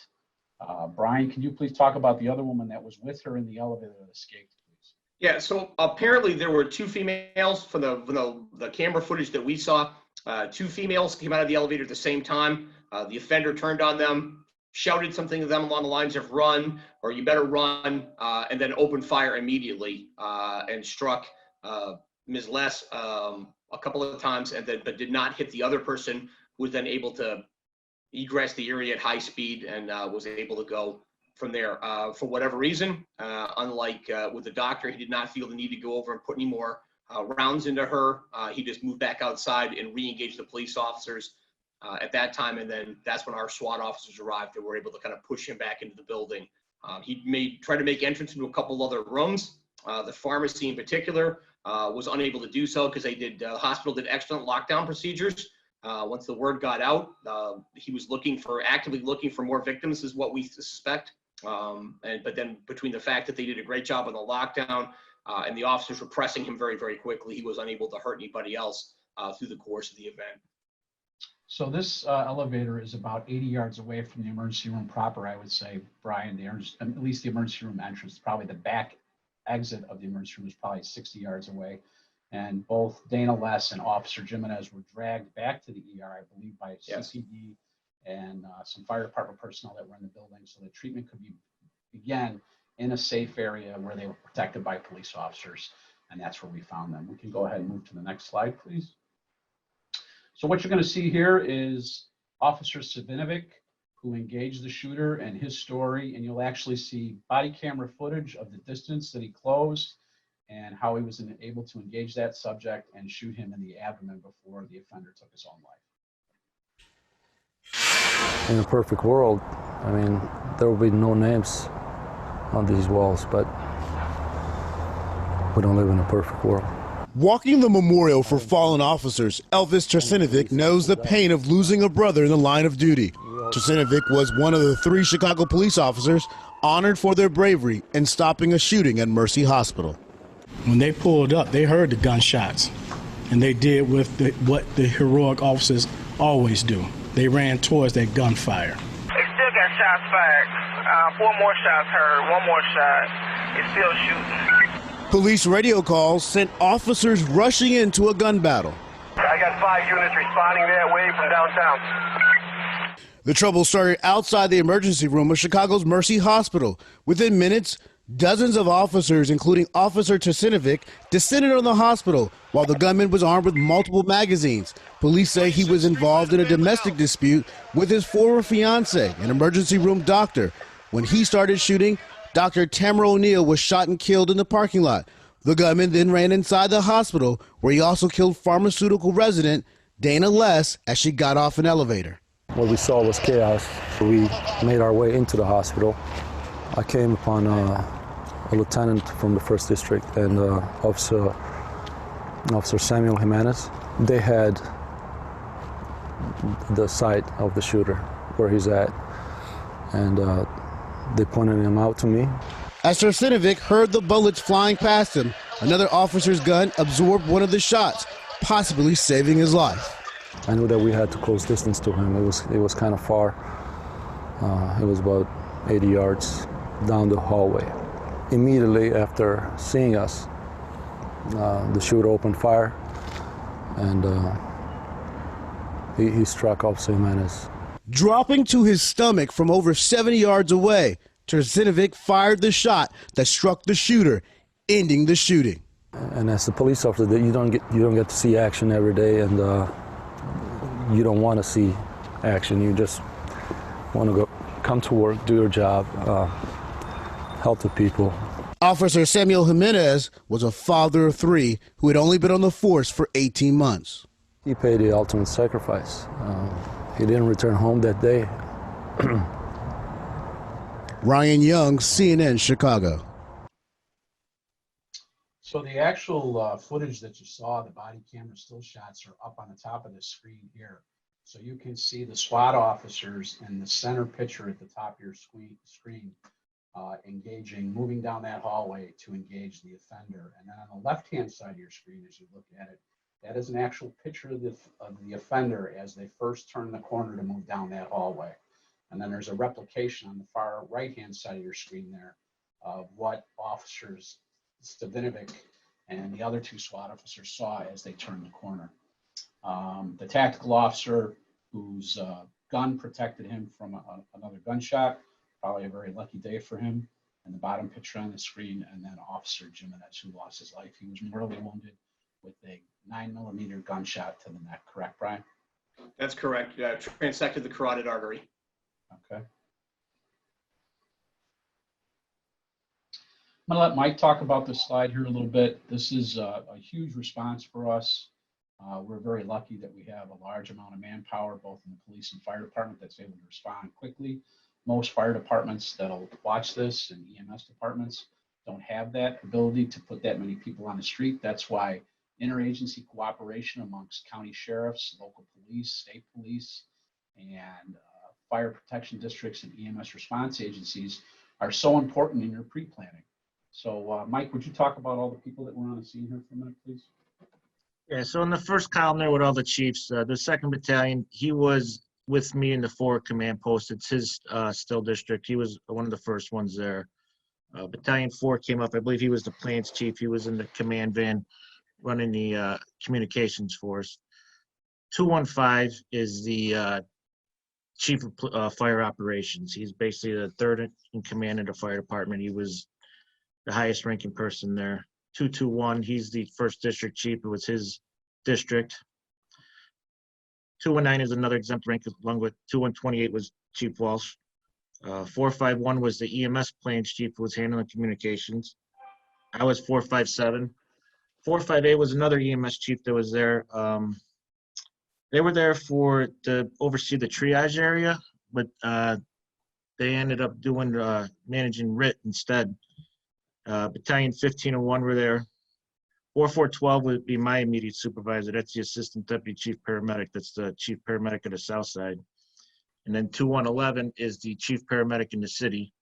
Brian, can you please talk about the other woman that was with her in the elevator that escaped? Yeah, so apparently there were 2 females from the camera footage that we saw. 2 females came out of the elevator at the same time. The offender turned on them, shouted something to them along the lines of "run" or "you better run," and then opened fire immediately and struck Ms. Less a couple of times, but did not hit the other person, who was then able to egress the area at high speed and was able to go from there. For whatever reason, unlike with the doctor, he did not feel the need to go over and put any more rounds into her. He just moved back outside and re-engaged the police officers at that time, and then that's when our SWAT officers arrived and were able to kind of push him back into the building. He tried to make entrance into a couple other rooms. The pharmacy in particular was unable to do so because the hospital did excellent lockdown procedures. Once the word got out, he was actively looking for more victims, is what we suspect. But then between the fact that they did a great job on the lockdown and the officers were pressing him very, very quickly, he was unable to hurt anybody else through the course of the event. So this elevator is about 80 yards away from the emergency room proper, I would say, Brian. At least the emergency room entrance, probably the back exit of the emergency room is probably 60 yards away. And both Dana Less and Officer Jimenez were dragged back to the ER, I believe, by CCD and some fire department personnel that were in the building, so the treatment could begin in a safe area where they were protected by police officers, and that's where we found them. We can go ahead and move to the next slide, please. So what you're going to see here is Officer Russinovich, who engaged the shooter, and his story, and you'll actually see body camera footage of the distance that he closed and how he was able to engage that subject and shoot him in the abdomen before the offender took his own life. in a perfect world, I mean, there will be no names on these walls, but we don't live in a perfect world. Walking the memorial for fallen officers, Elvis Russinovich knows the pain of losing a brother in the line of duty. Russinovich was one of the 3 Chicago police officers honored for their bravery in stopping a shooting at Mercy Hospital. When they pulled up, they heard the gunshots, and they did what the heroic officers always do. They ran towards that gunfire. They still got shots fired. 4 more shots heard, 1 more shot. It's still shooting. Police radio calls sent officers rushing into a gun battle. I got 5 units responding that way from downtown. The trouble started outside the emergency room of Chicago's Mercy Hospital. Within minutes, dozens of officers, including Officer Russinovich, descended on the hospital while the gunman was armed with multiple magazines. Police say he was involved in a domestic dispute with his former fiancée, an emergency room doctor. When he started shooting, Dr. Tamara O'Neill was shot and killed in the parking lot. The gunman then ran inside the hospital, where he also killed pharmaceutical resident Dana Less as she got off an elevator. What we saw was chaos. We made our way into the hospital. I came upon a lieutenant from the 1st District and Officer Samuel Jimenez. They had the site of the shooter, where he's at, and they pointed him out to me. As Russinovich heard the bullets flying past him, another officer's gun absorbed one of the shots, possibly saving his life. I knew that we had to close distance to him. It was kind of far. It was about 80 yards down the hallway. Immediately after seeing us, the shooter opened fire, and he struck Officer Jimenez. Dropping to his stomach from over 70 yards away, Russinovich fired the shot that struck the shooter, ending the shooting. And as a police officer, you don't get to see action every day, and you don't want to see action. You just want to come to work, do your job, help the people. Officer Samuel Jimenez was a father of 3 who had only been on the force for 18 months. He paid the ultimate sacrifice. He didn't return home that day. Ryan Young, CNN, Chicago. So the actual footage that you saw, the body camera still shots, are up on the top of the screen here. So you can see the SWAT officers in the center picture at the top of your screen engaging, moving down that hallway to engage the offender. And then on the left-hand side of your screen, as you look at it, that is an actual picture of the offender as they first turn the corner to move down that hallway. And then there's a replication on the far right-hand side of your screen there of what officers Staging and the other 2 SWAT officers saw as they turned the corner. The tactical officer whose gun protected him from another gunshot, probably a very lucky day for him. And the bottom picture on the screen, and then Officer Jimenez, who lost his life. He was mortally wounded with a 9mm gunshot to the neck. Correct, Brian? That's correct. Transected the carotid artery. Okay. I'm going to let Mike talk about this slide here a little bit. This is a huge response for us. We're very lucky that we have a large amount of manpower, both in the police and fire department, that's able to respond quickly. Most fire departments that'll watch this and EMS departments don't have that ability to put that many people on the street. That's why interagency cooperation amongst county sheriffs, local police, state police, and fire protection districts and EMS response agencies are so important in your pre-planning. So Mike, would you talk about all the people that were on the scene here for a minute, please? Yeah, so in the first column there with all the chiefs, the 2nd Battalion, he was with me in the 4 command post. It's his still district. He was one of the first ones there. Battalion 4 came up. I believe he was the plans chief. He was in the command van running the communications force. 215 is the chief of fire operations. He's basically the 3rd in command of the fire department. He was the highest ranking person there. 221, he's the 1st district chief. It was his district. 219 is another exempt rank, along with 2128 was Chief Walsh. 451 was the EMS plans chief, who was handling communications. I was 457. 458 was another EMS chief that was there. They were there to oversee the triage area, but they ended up doing managing RIT instead. Battalion 1501 were there. 4412 would be my immediate supervisor. That's the assistant deputy chief paramedic. That's the chief paramedic of the south side. And then 2111 is the chief paramedic in the city.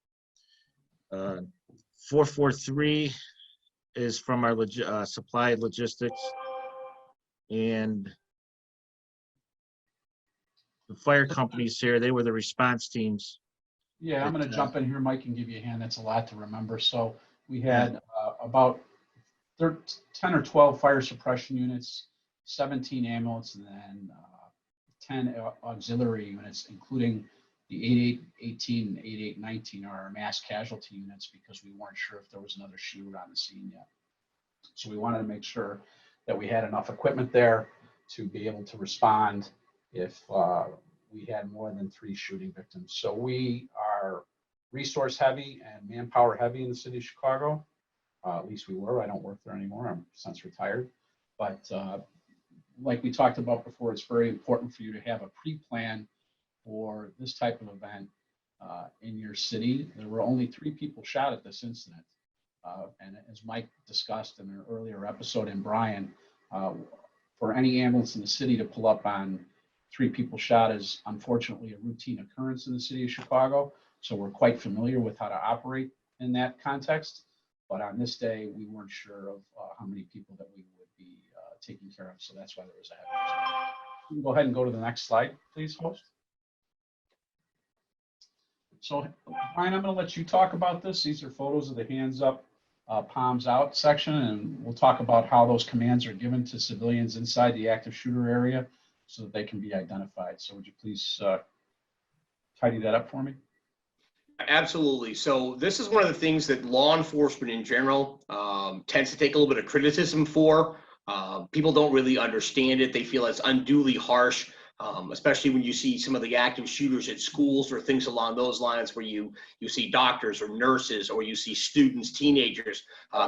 443 is from our supply logistics. And the fire companies here, they were the response teams. Yeah, I'm going to jump in here, Mike, and give you a hand. That's a lot to remember. So we had about 10 or 12 fire suppression units, 17 ambulance, and then 10 auxiliary units, including the 8818 and 8819 are our mass casualty units because we weren't sure if there was another shooter on the scene yet. So we wanted to make sure that we had enough equipment there to be able to respond if we had more than 3 shooting victims. So we are resource heavy and manpower heavy in the city of Chicago. At least we were. I don't work there anymore. I'm since retired. But like we talked about before, it's very important for you to have a pre-plan for this type of event in your city. There were only 3 people shot at this incident. And as Mike discussed in an earlier episode, and Brian, for any ambulance in the city to pull up on 3 people shot is unfortunately a routine occurrence in the city of Chicago. So we're quite familiar with how to operate in that context. But on this day, we weren't sure of how many people that we would be taking care of. So that's why there was a heavy. You can go ahead and go to the next slide, please, host. So Brian, I'm going to let you talk about this. These are photos of the hands up, palms out section, and we'll talk about how those commands are given to civilians inside the active shooter area so that they can be identified. So would you please tidy that up for me? Absolutely. So this is one of the things that law enforcement in general tends to take a little bit of criticism for. People don't really understand it. They feel it's unduly harsh, especially when you see some of the active shooters at schools or things along those lines where you see doctors or nurses or you see students, teenagers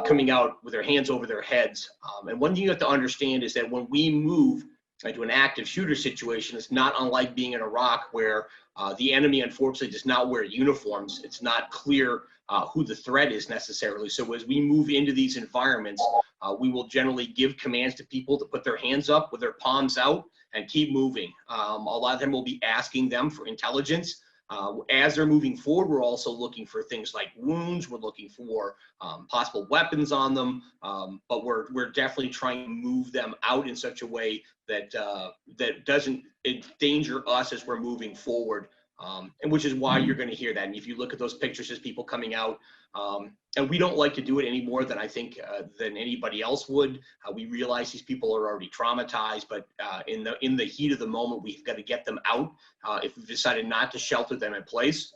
coming out with their hands over their heads. And one thing you have to understand is that when we move into an active shooter situation, it's not unlike being in Iraq where the enemy unfortunately does not wear uniforms. It's not clear who the threat is necessarily. So as we move into these environments, we will generally give commands to people to put their hands up with their palms out and keep moving. A lot of them will be asking them for intelligence. As they're moving forward, we're also looking for things like wounds. We're looking for possible weapons on them, but we're definitely trying to move them out in such a way that that doesn't endanger us as we're moving forward, and which is why you're going to hear that. And if you look at those pictures, as people coming out, and we don't like to do it any more than I think than anybody else would. We realize these people are already traumatized, but in the heat of the moment, we've got to get them out. If we've decided not to shelter them in place,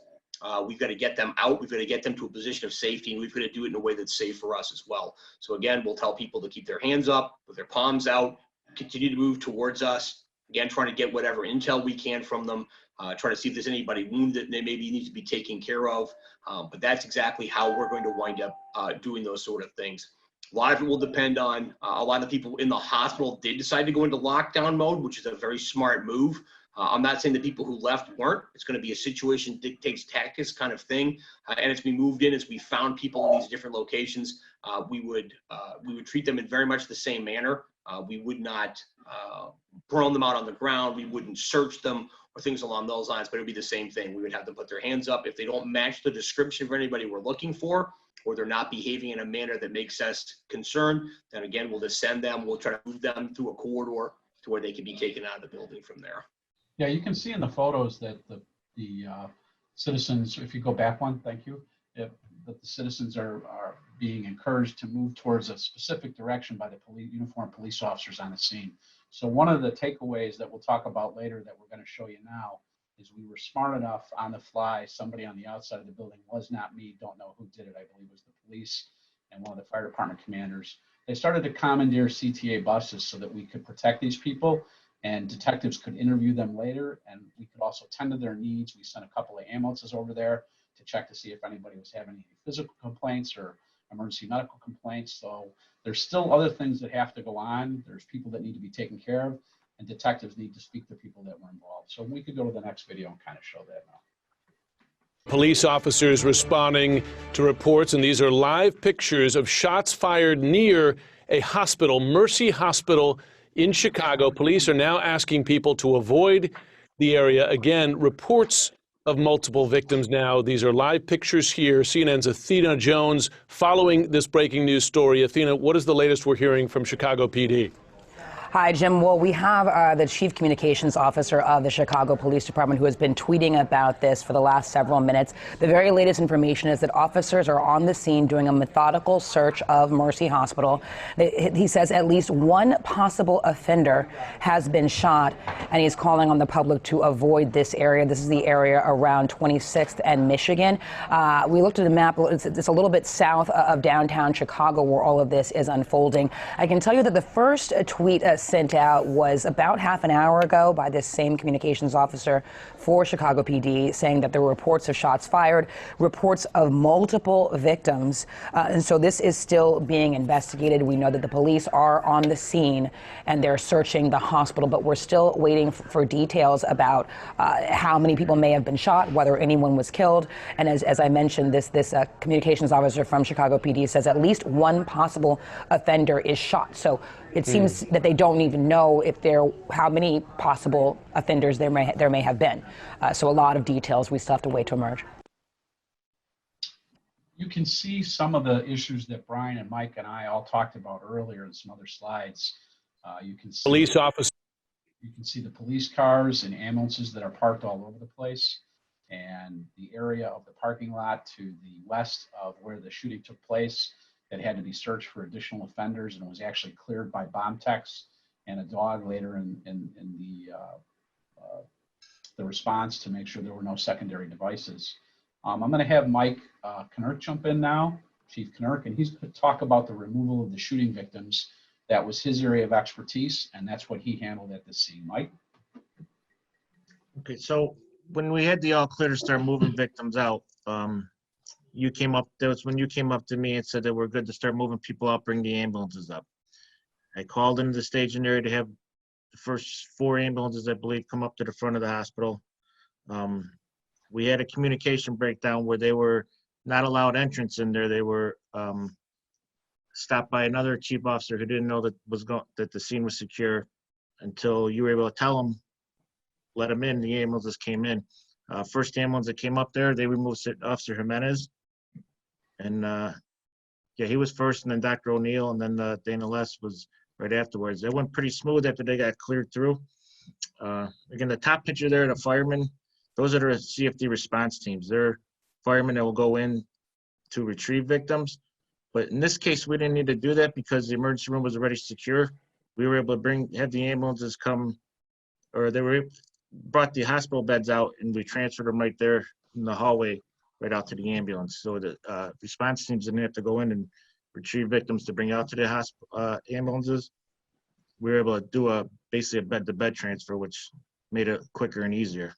we've got to get them out. We've got to get them to a position of safety, and we've got to do it in a way that's safe for us as well. So again, we'll tell people to keep their hands up with their palms out, continue to move towards us. Again, trying to get whatever intel we can from them, trying to see if there's anybody wounded that they maybe need to be taken care of. But that's exactly how we're going to wind up doing those sort of things. A lot of it will depend on a lot of the people in the hospital did decide to go into lockdown mode, which is a very smart move. I'm not saying the people who left weren't. It's going to be a situation dictates tactics kind of thing. And as we moved in, as we found people in these different locations, we would treat them in very much the same manner. We would not burn them out on the ground. We wouldn't search them or things along those lines, but it would be the same thing. We would have them put their hands up. If they don't match the description of anybody we're looking for, or they're not behaving in a manner that makes us concerned, then again, we'll just send them. We'll try to move them through a corridor to where they can be taken out of the building from there. Yeah, you can see in the photos that the citizens, if you go back one, thank you, that the citizens are being encouraged to move towards a specific direction by the uniformed police officers on the scene. So one of the takeaways that we'll talk about later that we're going to show you now is we were smart enough on the fly. Somebody on the outside of the building, was not me, don't know who did it. I believe it was the police and one of the fire department commanders. They started to commandeer CTA buses so that we could protect these people and detectives could interview them later, and we could also tend to their needs. We sent a couple of ambulances over there to check to see if anybody was having any physical complaints or emergency medical complaints. So there's still other things that have to go on. There's people that need to be taken care of. and detectives need to speak to people that were involved. So we could go to the next video and kind of show that now. Police officers responding to reports, and these are live pictures of shots fired near a hospital, Mercy Hospital in Chicago. Police are now asking people to avoid the area. Again, reports of multiple victims now. These are live pictures here. CNN's Athena Jones following this breaking news story. Athena, what is the latest we're hearing from Chicago PD? Hi, Jim. Well, we have the chief communications officer of the Chicago Police Department who has been tweeting about this for the last several minutes. The very latest information is that officers are on the scene doing a methodical search of Mercy Hospital. He says at least one possible offender has been shot, and he's calling on the public to avoid this area. This is the area around 26th and Michigan. We looked at the map. It's a little bit south of downtown Chicago where all of this is unfolding. I can tell you that the first tweet sent out was about half an hour ago by this same communications officer for Chicago PD, saying that there were reports of shots fired, reports of multiple victims. And so this is still being investigated. We know that the police are on the scene and they're searching the hospital, but we're still waiting for details about how many people may have been shot, whether anyone was killed. And as I mentioned, this communications officer from Chicago PD says at least one possible offender is shot. So it seems that they don't even know if how many possible offenders there may have been. So a lot of details we still have to wait to emerge. You can see some of the issues that Brian and Mike and I all talked about earlier in some other slides. You can see Police officers. You can see the police cars and ambulances that are parked all over the place, and the area of the parking lot to the west of where the shooting took place that had to be searched for additional offenders, and was actually cleared by bomb techs and a dog later in the response to make sure there were no secondary devices. I'm going to have Mike Knirk jump in now, Chief Knirk, and he's going to talk about the removal of the shooting victims. That was his area of expertise, and that's what he handled at the scene. Mike? Okay, so when we had the all clear to start moving victims out, you came up, that was when you came up to me and said that we're good to start moving people out, bring the ambulances up. I called into the staging area to have the first 4 ambulances, I believe, come up to the front of the hospital. We had a communication breakdown where they were not allowed entrance in there. They were stopped by another chief officer who didn't know that the scene was secure until you were able to tell them, let them in. The ambulances came in. First ambulance that came up there, they removed Officer Jimenez. And yeah, he was first, and then Dr. O'Neill, and then Dana Less was right afterwards. It went pretty smooth after they got cleared through. Again, the top picture there, the firemen, those are the CFD response teams. They're firemen that will go in to retrieve victims. But in this case, we didn't need to do that because the emergency room was already secure. We were able to have the ambulances come, or they brought the hospital beds out, and we transferred them right there in the hallway right out to the ambulance. So the response teams didn't have to go in and retrieve victims to bring out to the ambulances. We were able to do basically a bed-to-bed transfer, which made it quicker and easier.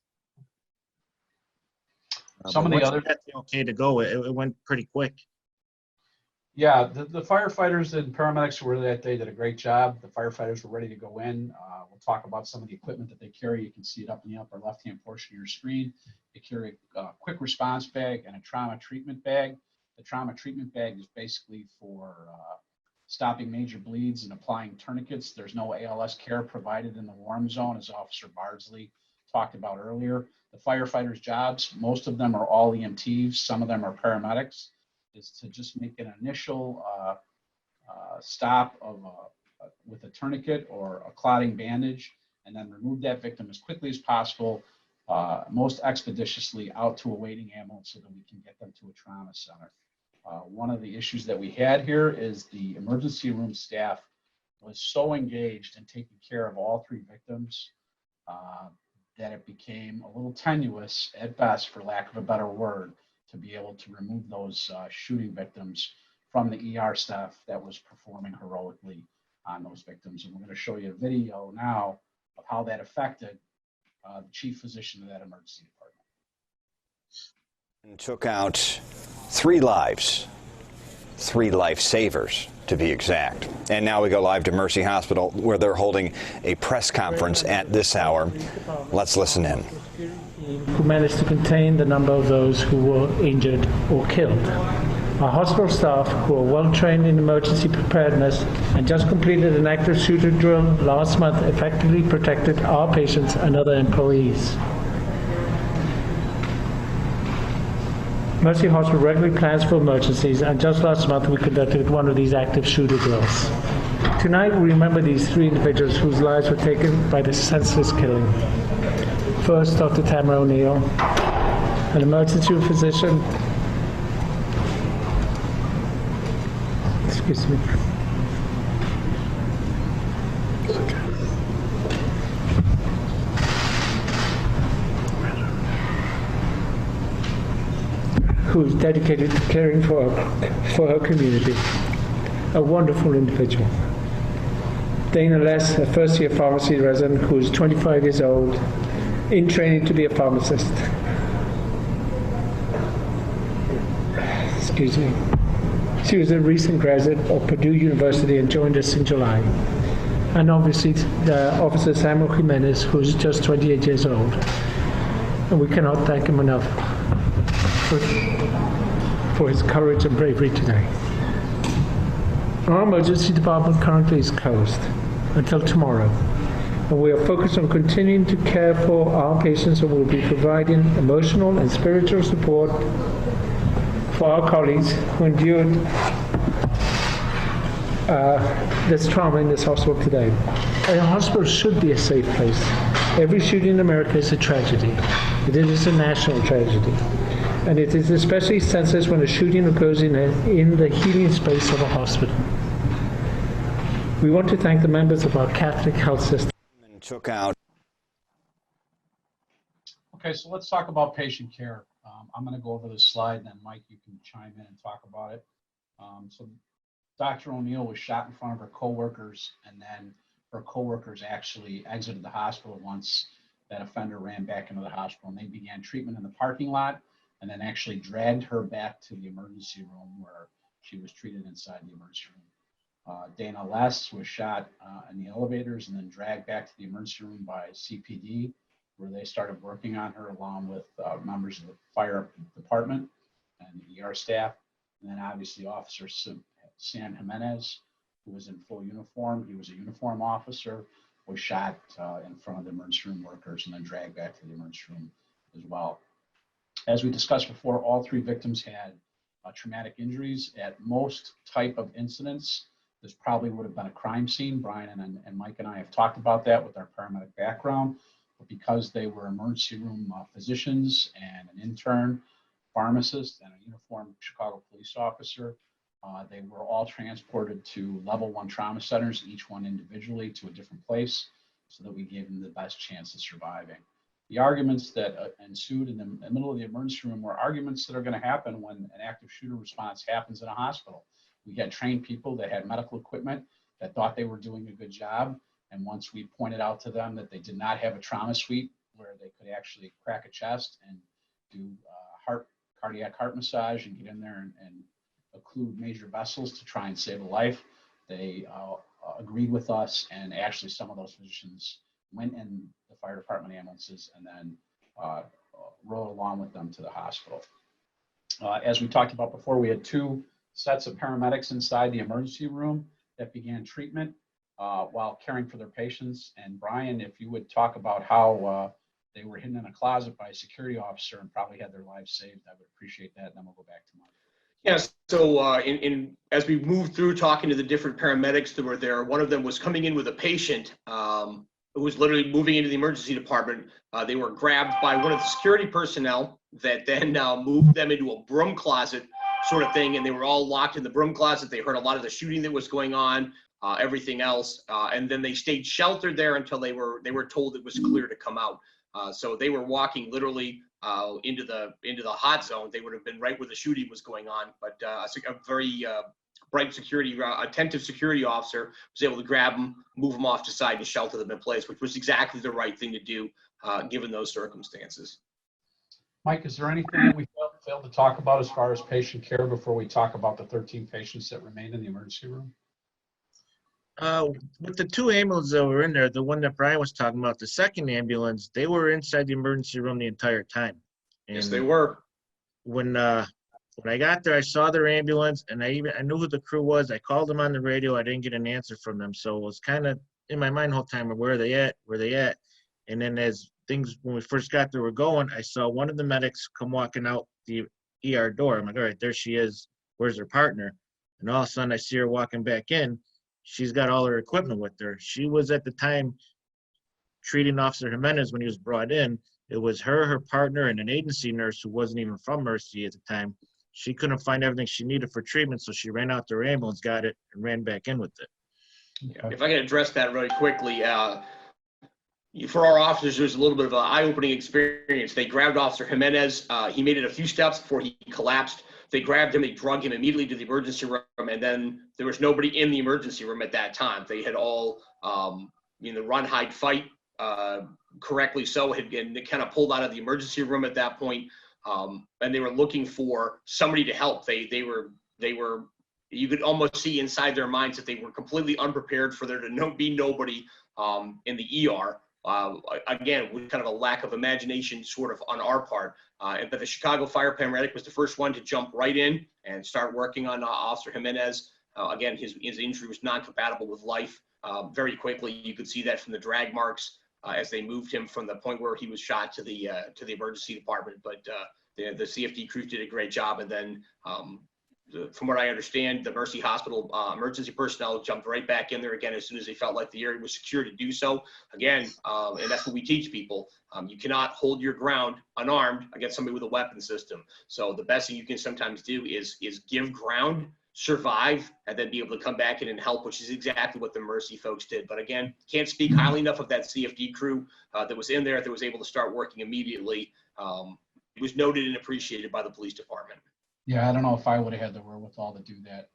Some of the other okay to go, it went pretty quick. Yeah, the firefighters and paramedics who were there that day did a great job. The firefighters were ready to go in. We'll talk about some of the equipment that they carry. You can see it up in the upper left-hand portion of your screen. They carry a quick response bag and a trauma treatment bag. The trauma treatment bag is basically for stopping major bleeds and applying tourniquets. There's no ALS care provided in the warm zone, as Officer Bardsley talked about earlier. The firefighters' jobs, most of them are all EMTs, some of them are paramedics, is to just make an initial stop with a tourniquet or a clotting bandage, and then remove that victim as quickly as possible, most expeditiously out to a waiting ambulance so that we can get them to a trauma center. One of the issues that we had here is the emergency room staff was so engaged in taking care of all 3 victims that it became a little tenuous at best, for lack of a better word, to be able to remove those shooting victims from the ER staff that was performing heroically on those victims. And we're going to show you a video now of how that affected the chief physician of that emergency department. And took out 3 lives. 3 lifesavers, to be exact. And now we go live to Mercy Hospital, where they're holding a press conference at this hour. Let's listen in. Who managed to contain the number of those who were injured or killed. Our hospital staff, who are well trained in emergency preparedness and just completed an active shooter drill last month, effectively protected our patients and other employees. Mercy Hospital regularly plans for emergencies, and just last month we conducted one of these active shooter drills. Tonight we remember these 3 individuals whose lives were taken by this senseless killing. First, Dr. Tamara O'Neill, an emergency room physician. Excuse me. Who is dedicated to caring for her community. A wonderful individual. Dana Less, a first-year pharmacy resident who is 25 years old, in training to be a pharmacist. Excuse me. She was a recent graduate of Purdue University and joined us in July. And obviously, Officer Samuel Jimenez, who is just 28 years old. And we cannot thank him enough for his courage and bravery today. Our emergency department currently is closed until tomorrow, and we are focused on continuing to care for our patients, and will be providing emotional and spiritual support for our colleagues who endured this trauma in this hospital today. A hospital should be a safe place. Every shooting in America is a tragedy. It is a national tragedy. And it is especially senseless when a shooting occurs in the healing space of a hospital. We want to thank the members of our Catholic health system. Took out. Okay, so let's talk about patient care. I'm going to go over this slide, and then Mike, you can chime in and talk about it. So Dr. O'Neill was shot in front of her coworkers, and then her coworkers actually exited the hospital once that offender ran back into the hospital, and they began treatment in the parking lot, and then actually dragged her back to the emergency room where she was treated inside the emergency room. Dana Less was shot in the elevators and then dragged back to the emergency room by CPD, where they started working on her along with members of the fire department and the ER staff. And then obviously Officer Sam Jimenez, who was in full uniform, he was a uniform officer, was shot in front of the emergency room workers and then dragged back to the emergency room as well. As we discussed before, all 3 victims had traumatic injuries. At most type of incidents, this probably would have been a crime scene. Brian and Mike and I have talked about that with our paramedic background, but because they were emergency room physicians and an intern, pharmacist, and a uniformed Chicago police officer, they were all transported to level 1 trauma centers, each one individually to a different place, so that we gave them the best chance of surviving. The arguments that ensued in the middle of the emergency room were arguments that are going to happen when an active shooter response happens in a hospital. We had trained people that had medical equipment that thought they were doing a good job, and once we pointed out to them that they did not have a trauma suite where they could actually crack a chest and do cardiac heart massage and get in there and occlude major vessels to try and save a life, they agreed with us, and actually some of those physicians went in the fire department ambulances and then rode along with them to the hospital. As we talked about before, we had 2 sets of paramedics inside the emergency room that began treatment while caring for their patients. And Brian, if you would talk about how they were hidden in a closet by a security officer and probably had their lives saved, I would appreciate that. And then we'll go back to Mike. Yes. So as we moved through talking to the different paramedics that were there, one of them was coming in with a patient who was literally moving into the emergency department. They were grabbed by one of the security personnel that then moved them into a broom closet sort of thing, and they were all locked in the broom closet. They heard a lot of the shooting that was going on, everything else, and then they stayed sheltered there until they were told it was clear to come out. So they were walking literally into the hot zone. They would have been right where the shooting was going on, but a very bright security, attentive security officer was able to grab them, move them off to the side, and shelter them in place, which was exactly the right thing to do given those circumstances. Mike, is there anything that we felt failed to talk about as far as patient care before we talk about the 13 patients that remained in the emergency room? With the two ambulances that were in there, the one that Brian was talking about, the second ambulance, they were inside the emergency room the entire time. And Yes, they were. When I got there, I saw their ambulance, and I knew who the crew was. I called them on the radio. I didn't get an answer from them, so it was kind of in my mind the whole time, where are they at? Where are they at? And then as things, when we first got there, were going, I saw one of the medics come walking out the ER door. I'm like, all right, there she is. Where's her partner? And all of a sudden, I see her walking back in. She's got all her equipment with her. She was at the time treating Officer Jimenez when he was brought in. It was her, her partner, and an agency nurse who wasn't even from Mercy at the time. She couldn't find everything she needed for treatment, so she ran out to her ambulance, got it, and ran back in with it. If I can address that really quickly, for our officers, it was a little bit of an eye-opening experience. They grabbed Officer Jimenez. He made it a few steps before he collapsed. They grabbed him, they drug him immediately to the emergency room, and then there was nobody in the emergency room at that time. They had all, run, hide, fight, correctly so, had kind of pulled out of the emergency room at that point, and they were looking for somebody to help. They were. You could almost see inside their minds that they were completely unprepared for there to be nobody in the ER. Again, with kind of a lack of imagination sort of on our part. But the Chicago fire paramedic was the first one to jump right in and start working on Officer Jimenez. Again, his injury was non-compatible with life. Very quickly, you could see that from the drag marks as they moved him from the point where he was shot to the emergency department. But the CFD crew did a great job. And then from what I understand, the Mercy Hospital emergency personnel jumped right back in there again as soon as they felt like the area was secure to do so. Again, and that's what we teach people. You cannot hold your ground unarmed against somebody with a weapon system. So the best thing you can sometimes do is give ground, survive, and then be able to come back in and help, which is exactly what the Mercy folks did. But again, can't speak highly enough of that CFD crew that was in there, that was able to start working immediately. It was noted and appreciated by the police department. Yeah, I don't know if I would have had the wherewithal to do that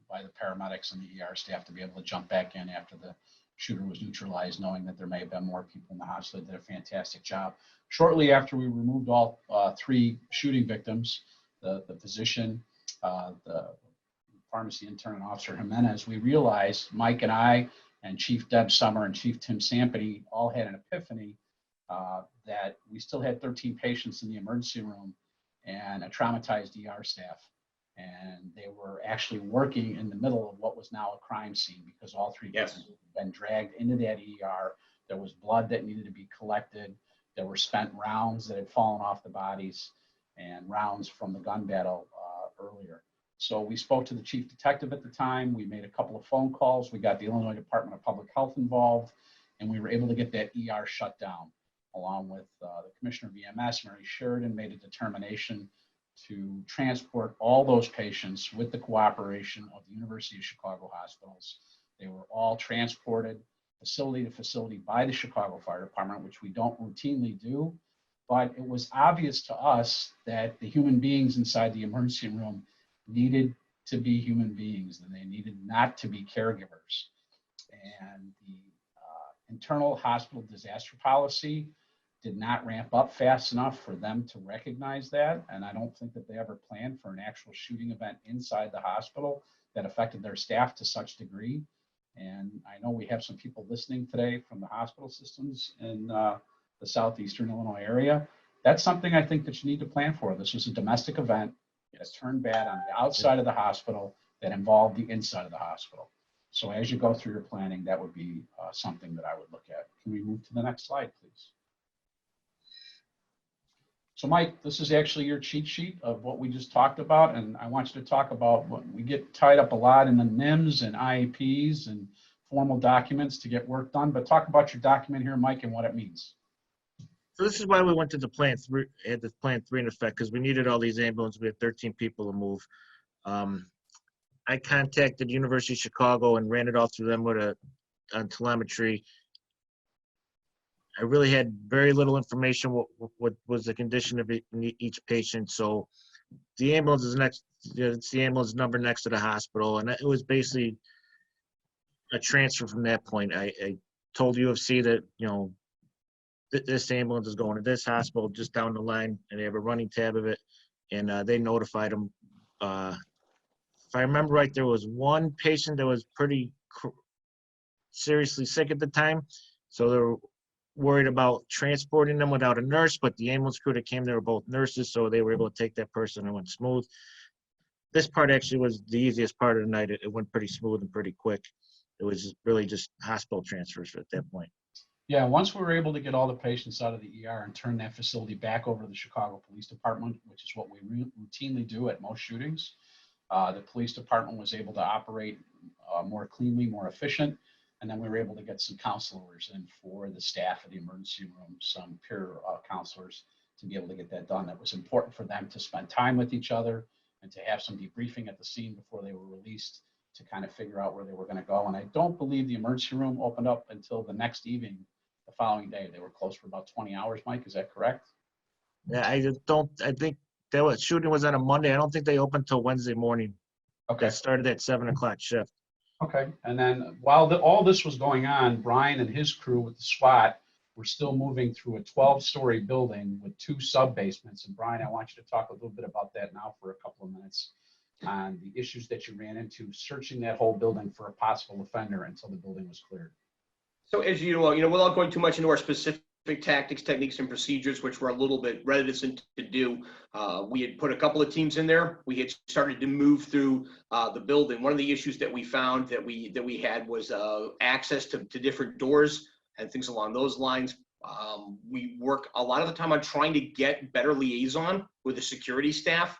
by the paramedics and the ER staff to be able to jump back in after the shooter was neutralized, knowing that there may have been more people in the hospital. They did a fantastic job. Shortly after we removed all 3 shooting victims, the physician, the pharmacy intern, and Officer Jimenez, we realized, Mike and I and Chief Deb Summer and Chief Tim Sampany all had an epiphany that we still had 13 patients in the emergency room and a traumatized ER staff. And they were actually working in the middle of what was now a crime scene, because all 3 victims had been dragged into that ER. There was blood that needed to be collected. There were spent rounds that had fallen off the bodies and rounds from the gun battle earlier. So we spoke to the chief detective at the time. We made a couple of phone calls. We got the Illinois Department of Public Health involved, and we were able to get that ER shut down, along with the commissioner of EMS, Mary Sheridan, made a determination to transport all those patients with the cooperation of the University of Chicago hospitals. They were all transported facility to facility by the Chicago Fire Department, which we don't routinely do. But it was obvious to us that the human beings inside the emergency room needed to be human beings, and they needed not to be caregivers. And the internal hospital disaster policy did not ramp up fast enough for them to recognize that. And I don't think that they ever planned for an actual shooting event inside the hospital that affected their staff to such degree. And I know we have some people listening today from the hospital systems in the southeastern Illinois area. That's something I think that you need to plan for. This was a domestic event that turned bad on the outside of the hospital that involved the inside of the hospital. So as you go through your planning, that would be something that I would look at. Can we move to the next slide, please? So Mike, this is actually your cheat sheet of what we just talked about. And I want you to talk about what we get tied up a lot in the NIMS and IEPs and formal documents to get work done, but talk about your document here, Mike, and what it means. So this is why we went to the plan 3, had the plan 3 in effect, because we needed all these ambulances. We had 13 people to move. I contacted University of Chicago and ran it all through them with on telemetry. I really had very little information what was the condition of each patient. So the ambulance is next, it's the ambulance number next to the hospital, and it was basically a transfer from that point. I told UFC that, you know, this ambulance is going to this hospital just down the line, and they have a running tab of it. and they notified them. If I remember right, there was one patient that was pretty seriously sick at the time, so they were worried about transporting them without a nurse, but the ambulance crew that came, they were both nurses, so they were able to take that person and went smooth. This part actually was the easiest part of the night. It went pretty smooth and pretty quick. It was really just hospital transfers at that point. Yeah, once we were able to get all the patients out of the ER and turn that facility back over to the Chicago Police Department, which is what we routinely do at most shootings, the police department was able to operate more cleanly, more efficient, and then we were able to get some counselors in for the staff of the emergency room, some peer counselors, to be able to get that done. That was important for them to spend time with each other and to have some debriefing at the scene before they were released to kind of figure out where they were going to go. And I don't believe the emergency room opened up until the next evening, the following day. They were closed for about 20 hours, Mike, is that correct? Yeah, I think that shooting was on a Monday. I don't think they opened till Wednesday morning. Okay. That started at 7 o'clock shift. Okay, and then while all this was going on, Brian and his crew with the SWAT were still moving through a 12-story building with 2 sub-basements. And Brian, I want you to talk a little bit about that now for a couple of minutes on the issues that you ran into searching that whole building for a possible offender until the building was cleared. So as you know, without going too much into our specific tactics, techniques, and procedures, which we're a little bit reticent to do, we had put a couple of teams in there. We had started to move through the building. One of the issues that we found that we had was access to different doors and things along those lines. We work a lot of the time on trying to get better liaison with the security staff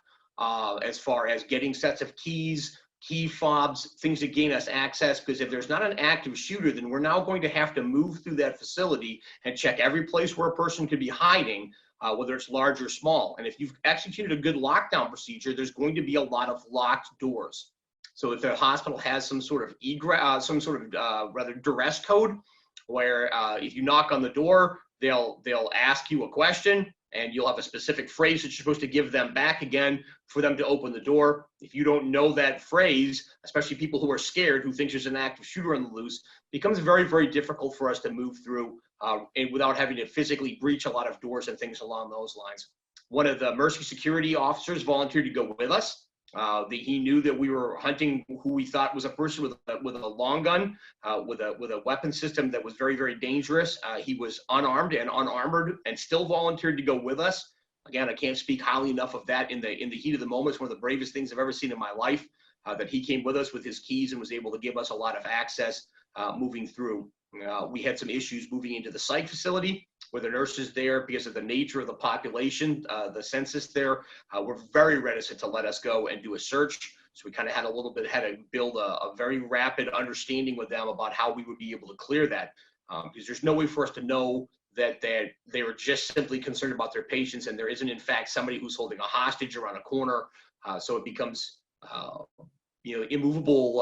as far as getting sets of keys, key fobs, things to gain us access, because if there's not an active shooter, then we're now going to have to move through that facility and check every place where a person could be hiding, whether it's large or small. And if you've executed a good lockdown procedure, there's going to be a lot of locked doors. So if the hospital has some sort of rather duress code, where if you knock on the door, they'll ask you a question, and you'll have a specific phrase that you're supposed to give them back again for them to open the door. If you don't know that phrase, especially people who are scared, who think there's an active shooter on the loose, it becomes very, very difficult for us to move through and without having to physically breach a lot of doors and things along those lines. One of the Mercy security officers volunteered to go with us. He knew that we were hunting who we thought was a person with a long gun, with a weapon system that was very, very dangerous. He was unarmed and unarmored and still volunteered to go with us. Again, I can't speak highly enough of that in the heat of the moment. It's one of the bravest things I've ever seen in my life, that he came with us with his keys and was able to give us a lot of access moving through. We had some issues moving into the psych facility where the nurses there, because of the nature of the population, the census there, were very reticent to let us go and do a search. So we kind of had to build a very rapid understanding with them about how we would be able to clear that. Because there's no way for us to know that they were just simply concerned about their patients, and there isn't in fact somebody who's holding a hostage around a corner. So it becomes immovable,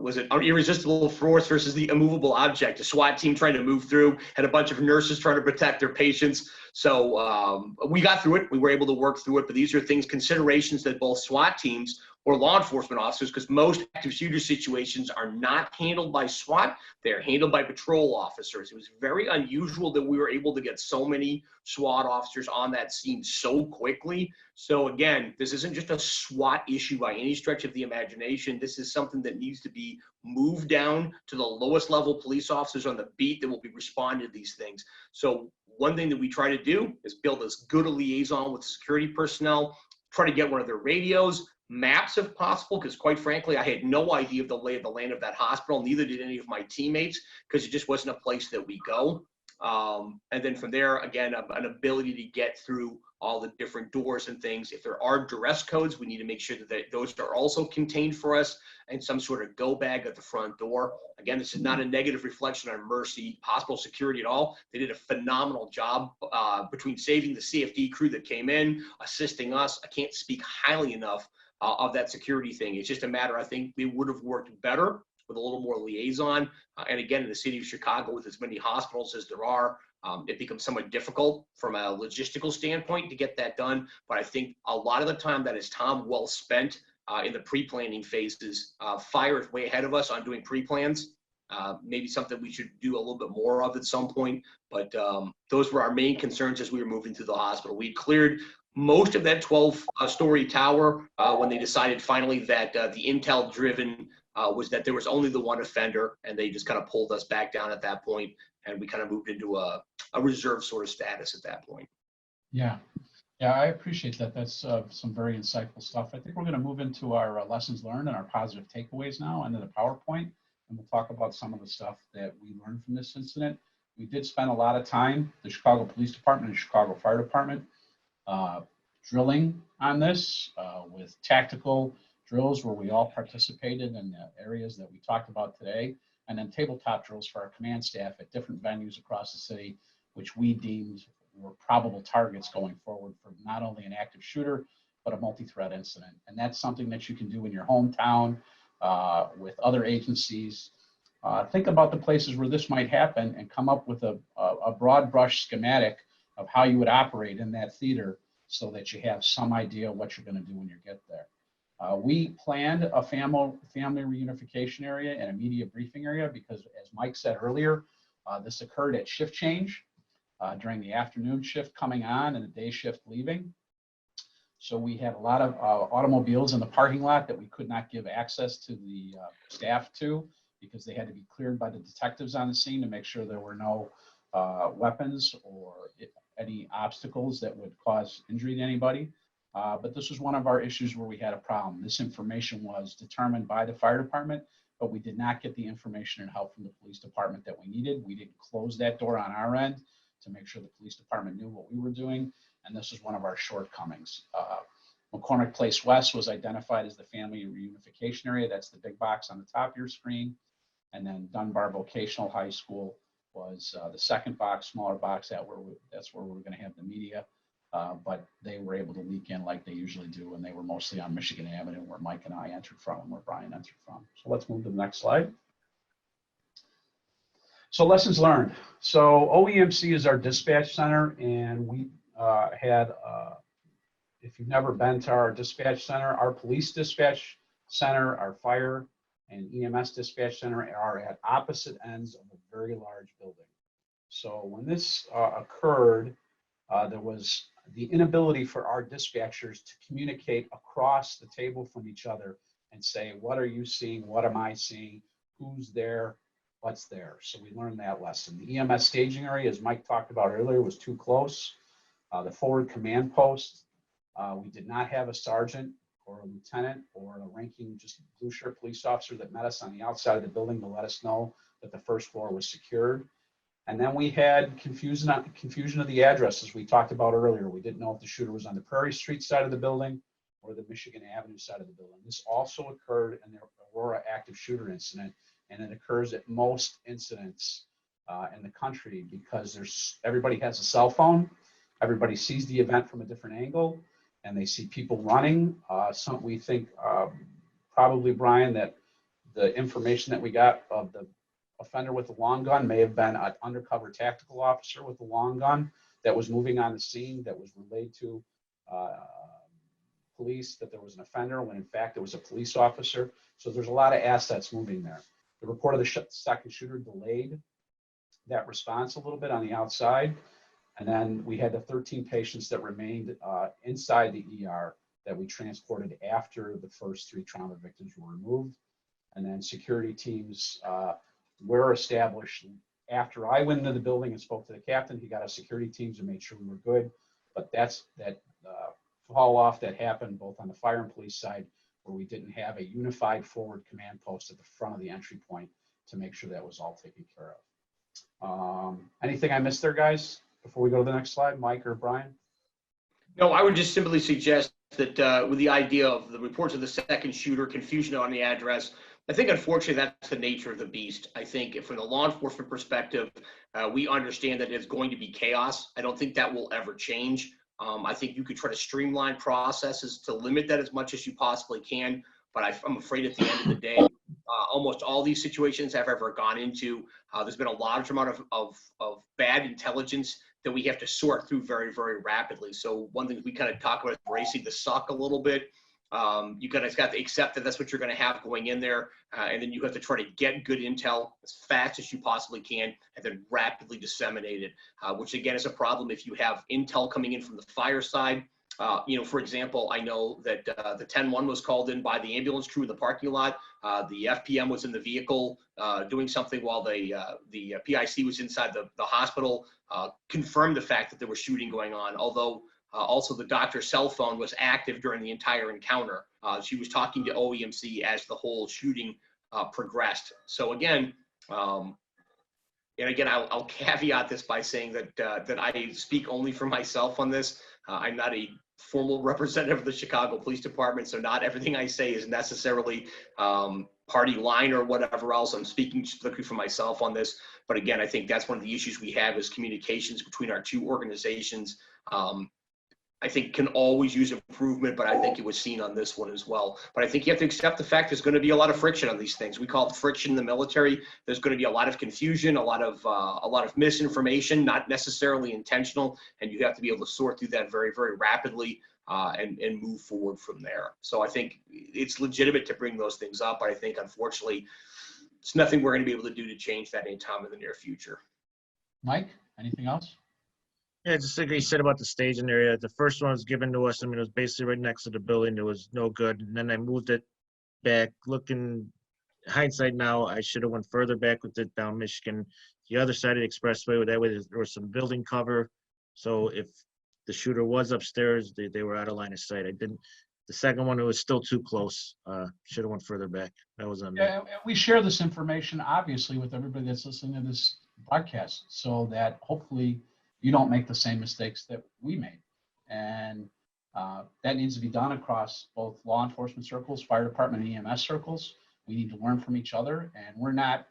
was it irresistible force versus the immovable object? A SWAT team trying to move through, had a bunch of nurses trying to protect their patients. So we got through it. We were able to work through it, but these are considerations that both SWAT teams or law enforcement officers, because most active shooter situations are not handled by SWAT, they're handled by patrol officers. It was very unusual that we were able to get so many SWAT officers on that scene so quickly. So again, this isn't just a SWAT issue by any stretch of the imagination. This is something that needs to be moved down to the lowest level police officers on the beat that will be responding to these things. So one thing that we try to do is build as good a liaison with security personnel, try to get one of their radios, maps if possible, because quite frankly, I had no idea of the lay of the land of that hospital. Neither did any of my teammates, because it just wasn't a place that we go. And then from there, again, an ability to get through all the different doors and things. If there are duress codes, we need to make sure that those are also contained for us, and some sort of go bag at the front door. Again, this is not a negative reflection on Mercy Hospital security at all. They did a phenomenal job between saving the CFD crew that came in, assisting us. I can't speak highly enough of that security thing. It's just a matter, I think we would have worked better with a little more liaison. And again, in the city of Chicago, with as many hospitals as there are, it becomes somewhat difficult from a logistical standpoint to get that done. But I think a lot of the time that is time well spent in the pre-planning phases. Fire is way ahead of us on doing pre-plans. Maybe something we should do a little bit more of at some point. But those were our main concerns as we were moving through the hospital. We cleared most of that 12-story tower, when they decided finally that the intel driven was that there was only the one offender, and they just kind of pulled us back down at that point, and we kind of moved into a reserve sort of status at that point. Yeah. Yeah, I appreciate that. That's some very insightful stuff. I think we're going to move into our lessons learned and our positive takeaways now into the PowerPoint, and we'll talk about some of the stuff that we learned from this incident. We did spend a lot of time, the Chicago Police Department and Chicago Fire Department, drilling on this with tactical drills where we all participated in the areas that we talked about today, and then tabletop drills for our command staff at different venues across the city, which we deemed were probable targets going forward for not only an active shooter, but a multi-threat incident. And that's something that you can do in your hometown with other agencies. Think about the places where this might happen and come up with a broad brush schematic of how you would operate in that theater so that you have some idea what you're going to do when you get there. We planned a family reunification area and a media briefing area because, as Mike said earlier, this occurred at shift change. During the afternoon shift coming on and the day shift leaving. So we had a lot of automobiles in the parking lot that we could not give access to the staff to because they had to be cleared by the detectives on the scene to make sure there were no weapons or any obstacles that would cause injury to anybody. But this was one of our issues where we had a problem. This information was determined by the fire department, but we did not get the information and help from the police department that we needed. We didn't close that door on our end to make sure the police department knew what we were doing, and this is one of our shortcomings. McCormick Place West was identified as the family reunification area. That's the big box on the top of your screen. And then Dunbar Vocational High School was the second box, smaller box. That's where we're going to have the media. But they were able to leak in like they usually do, and they were mostly on Michigan Avenue, where Mike and I entered from and where Brian entered from. So let's move to the next slide. So lessons learned. So OEMC is our dispatch center, and we had, if you've never been to our dispatch center, our police dispatch center, our fire and EMS dispatch center are at opposite ends of a very large building. So when this occurred, there was the inability for our dispatchers to communicate across the table from each other and say, what are you seeing? What am I seeing? Who's there? What's there? So we learned that lesson. The EMS staging area, as Mike talked about earlier, was too close. The forward command post, we did not have a sergeant or a lieutenant or a ranking just blue shirt police officer that met us on the outside of the building to let us know that the first floor was secured. And then we had confusion of the addresses we talked about earlier. We didn't know if the shooter was on the Prairie Street side of the building or the Michigan Avenue side of the building. This also occurred in the Aurora active shooter incident, and it occurs at most incidents in the country because everybody has a cell phone, everybody sees the event from a different angle, and they see people running. We think probably, Brian, that the information that we got of the offender with the long gun may have been an undercover tactical officer with the long gun that was moving on the scene that was relayed to police that there was an offender when in fact it was a police officer. So there's a lot of assets moving there. The report of the second shooter delayed that response a little bit on the outside. And then we had the 13 patients that remained inside the ER that we transported after the first 3 trauma victims were removed. And then security teams were established after I went into the building and spoke to the captain. He got us security teams and made sure we were good. But that's that fall off that happened both on the fire and police side, where we didn't have a unified forward command post at the front of the entry point to make sure that was all taken care of. Anything I missed there, guys, before we go to the next slide, Mike or Brian? No, I would just simply suggest that with the idea of the reports of the second shooter, confusion on the address, I think unfortunately that's the nature of the beast. I think from the law enforcement perspective, we understand that it's going to be chaos. I don't think that will ever change. I think you could try to streamline processes to limit that as much as you possibly can, but I'm afraid at the end of the day, almost all these situations I've ever gone into, there's been a large amount of bad intelligence that we have to sort through very, very rapidly. So one thing we kind of talk about is bracing the suck a little bit. You guys got to accept that that's what you're going to have going in there, and then you have to try to get good intel as fast as you possibly can, and then rapidly disseminate it, which again is a problem if you have intel coming in from the fire side For example, I know that the 10-1 was called in by the ambulance crew in the parking lot. The FPM was in the vehicle doing something while the PIC was inside the hospital, confirmed the fact that there was shooting going on, although also the doctor's cell phone was active during the entire encounter. She was talking to OEMC as the whole shooting progressed. So again, I'll caveat this by saying that I speak only for myself on this. I'm not a formal representative of the Chicago Police Department, so not everything I say is necessarily party line or whatever else. I'm speaking strictly for myself on this. But again, I think that's one of the issues we have is communications between our two organizations. I think can always use improvement, but I think it was seen on this one as well. But I think you have to accept the fact there's going to be a lot of friction on these things. We call it friction in the military. There's going to be a lot of confusion, a lot of misinformation, not necessarily intentional, and you have to be able to sort through that very, very rapidly and move forward from there. So I think it's legitimate to bring those things up, but I think unfortunately it's nothing we're going to be able to do to change that anytime in the near future. Mike, anything else? Yeah, just like you said about the staging area. The first one was given to us. I mean, it was basically right next to the building. It was no good. And then I moved it back. Looking hindsight now, I should have went further back with it down Michigan, the other side of the expressway. That way there was some building cover. So if the shooter was upstairs, they were out of line of sight. I didn't. The second one, it was still too close. Should have went further back. That was on me. Yeah, we share this information obviously with everybody that's listening to this broadcast, so that hopefully you don't make the same mistakes that we made. And that needs to be done across both law enforcement circles, fire department, and EMS circles. We need to learn from each other, and we're not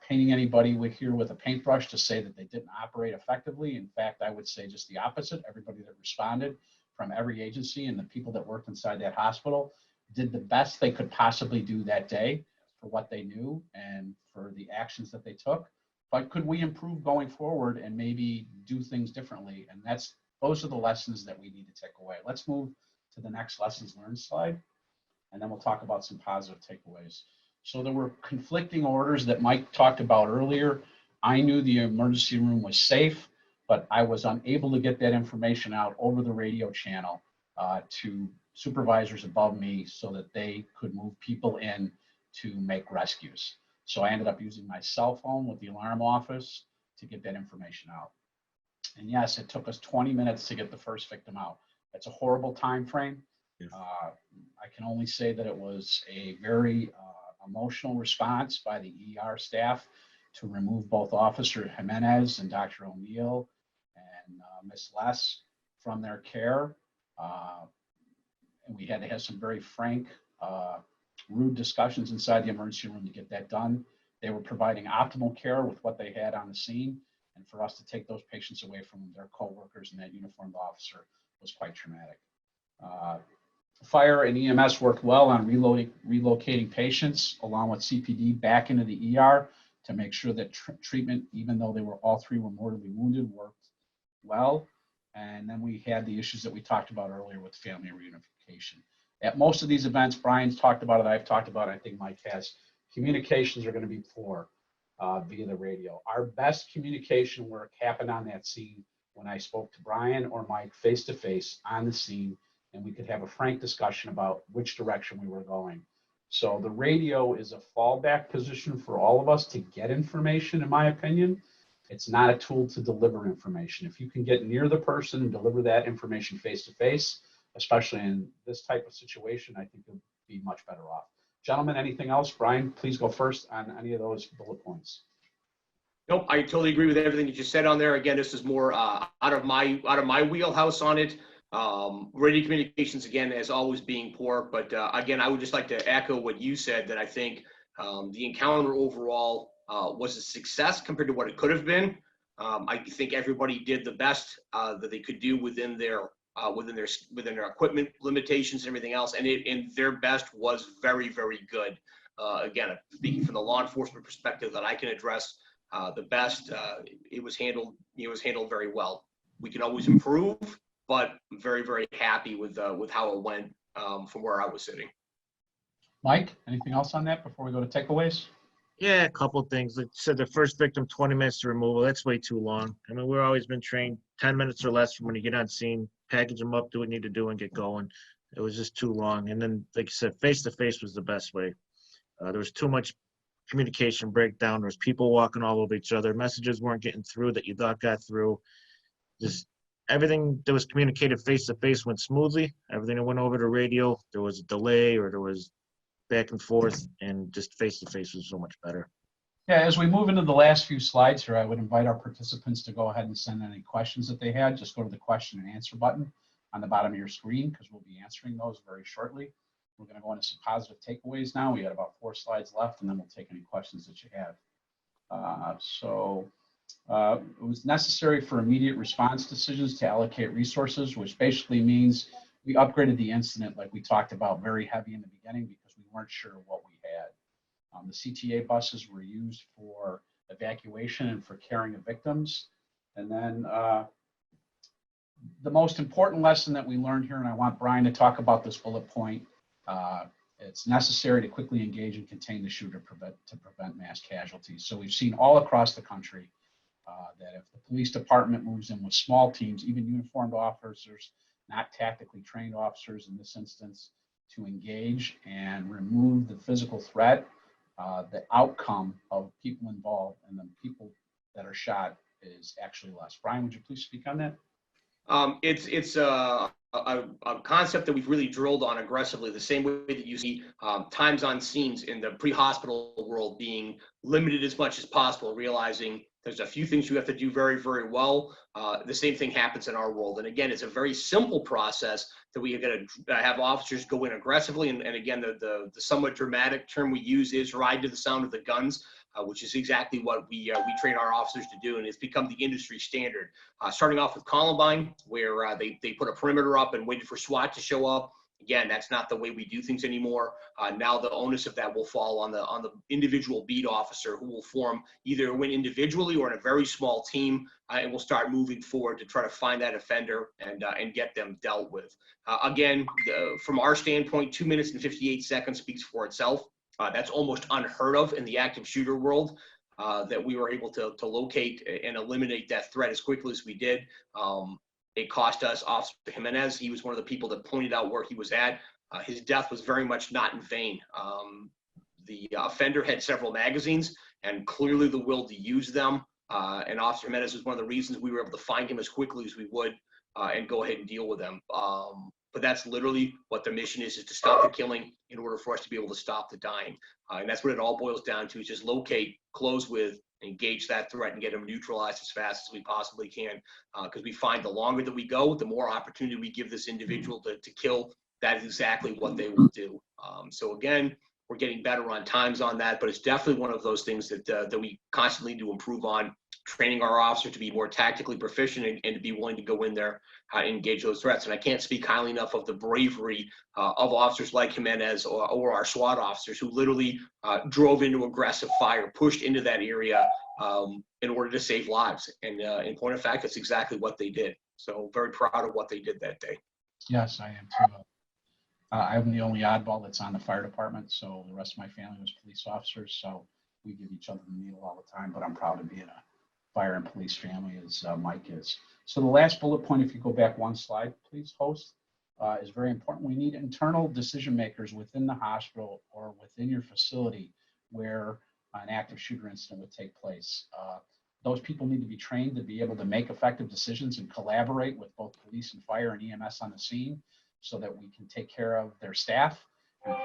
painting anybody here with a paintbrush to say that they didn't operate effectively. In fact, I would say just the opposite. Everybody that responded from every agency and the people that worked inside that hospital did the best they could possibly do that day for what they knew and for the actions that they took. But could we improve going forward and maybe do things differently? And those are the lessons that we need to take away. Let's move to the next lessons learned slide, and then we'll talk about some positive takeaways. So there were conflicting orders that Mike talked about earlier. I knew the emergency room was safe, but I was unable to get that information out over the radio channel to supervisors above me so that they could move people in to make rescues. So I ended up using my cell phone with the alarm office to get that information out. And yes, it took us 20 minutes to get the first victim out. That's a horrible time frame. I can only say that it was a very emotional response by the ER staff to remove both Officer Jimenez and Dr. O'Neill and Miss Les from their care. And we had to have some very frank, rude discussions inside the emergency room to get that done. They were providing optimal care with what they had on the scene, and for us to take those patients away from their co-workers and that uniformed officer was quite traumatic. Fire and EMS worked well on relocating patients along with CPD back into the ER to make sure that treatment, even though all three were mortally wounded, worked well. And then we had the issues that we talked about earlier with family reunification. At most of these events, Brian's talked about it, I've talked about it, I think Mike has, communications are going to be poor via the radio. Our best communication work happened on that scene when I spoke to Brian or Mike face-to-face on the scene, and we could have a frank discussion about which direction we were going. So the radio is a fallback position for all of us to get information, in my opinion. It's not a tool to deliver information. If you can get near the person and deliver that information face-to-face, especially in this type of situation, I think you'll be much better off. Gentlemen, anything else? Brian, please go first on any of those bullet points. Nope, I totally agree with everything you just said on there. Again, this is more out of my wheelhouse on it. Radio communications, again, as always being poor. But again, I would just like to echo what you said, that I think the encounter overall was a success compared to what it could have been. I think everybody did the best that they could do within their equipment limitations and everything else, and their best was very, very good. Again, speaking from the law enforcement perspective that I can address, the best, it was handled very well. We can always improve, but I'm very, very happy with how it went from where I was sitting. Mike, anything else on that before we go to takeaways? Yeah, a couple of things. Like I said, the first victim, 20 minutes to removal, that's way too long. I mean, we've always been trained 10 minutes or less from when you get on scene, package them up, do what you need to do, and get going. It was just too long. And then, like you said, face-to-face was the best way. There was too much communication breakdown. There was people walking all over each other. Messages weren't getting through that you thought got through. Just everything that was communicated face-to-face went smoothly. Everything that went over the radio, there was a delay or there was back and forth, and just face-to-face was so much better. Yeah, as we move into the last few slides here, I would invite our participants to go ahead and send any questions that they had. Just go to the question and answer button on the bottom of your screen, because we'll be answering those very shortly. We're going to go into some positive takeaways now. We had about 4 slides left, and then we'll take any questions that you have. It was necessary for immediate response decisions to allocate resources, which basically means we upgraded the incident, like we talked about, very heavy in the beginning because we weren't sure what we had. The CTA buses were used for evacuation and for carrying of victims. And then the most important lesson that we learned here, and I want Brian to talk about this bullet point, it's necessary to quickly engage and contain the shooter to prevent mass casualties. So we've seen all across the country that if the police department moves in with small teams, even uniformed officers, not tactically trained officers in this instance, to engage and remove the physical threat, the outcome of people involved and the people that are shot is actually less. Brian, would you please speak on that? It's a concept that we've really drilled on aggressively, the same way that you see times on scenes in the pre-hospital world being limited as much as possible, realizing there's a few things you have to do very, very well. The same thing happens in our world. And again, it's a very simple process that we are going to have officers go in aggressively. And again, the somewhat dramatic term we use is ride to the sound of the guns, which is exactly what we train our officers to do. And it's become the industry standard. Starting off with Columbine, where they put a perimeter up and waited for SWAT to show up. Again, that's not the way we do things anymore. Now the onus of that will fall on the individual beat officer, who will form either win individually or in a very small team, and we'll start moving forward to try to find that offender and get them dealt with. Again, from our standpoint, 2 minutes and 58 seconds speaks for itself. That's almost unheard of in the active shooter world, that we were able to locate and eliminate that threat as quickly as we did. It cost us Officer Jimenez. He was one of the people that pointed out where he was at. His death was very much not in vain. The offender had several magazines and clearly the will to use them. And Officer Jimenez was one of the reasons we were able to find him as quickly as we would and go ahead and deal with him. But that's literally what the mission is to stop the killing in order for us to be able to stop the dying. And that's what it all boils down to, is just locate, close with, engage that threat and get them neutralized as fast as we possibly can. Because we find the longer that we go, the more opportunity we give this individual to kill. That is exactly what they will do. So again, we're getting better on times on that, but it's definitely one of those things that we constantly need to improve on, training our officers to be more tactically proficient and to be willing to go in there and engage those threats. And I can't speak highly enough of the bravery of officers like Jimenez or our SWAT officers, who literally drove into aggressive fire, pushed into that area in order to save lives. And in point of fact, that's exactly what they did. So very proud of what they did that day. Yes, I am too. I'm the only oddball that's on the fire department, so the rest of my family was police officers, so we give each other the needle all the time, but I'm proud to be in a fire and police family, as Mike is. So the last bullet point, if you go back 1 slide, please, host, is very important. We need internal decision makers within the hospital or within your facility where an active shooter incident would take place. Those people need to be trained to be able to make effective decisions and collaborate with both police and fire and EMS on the scene, so that we can take care of their staff and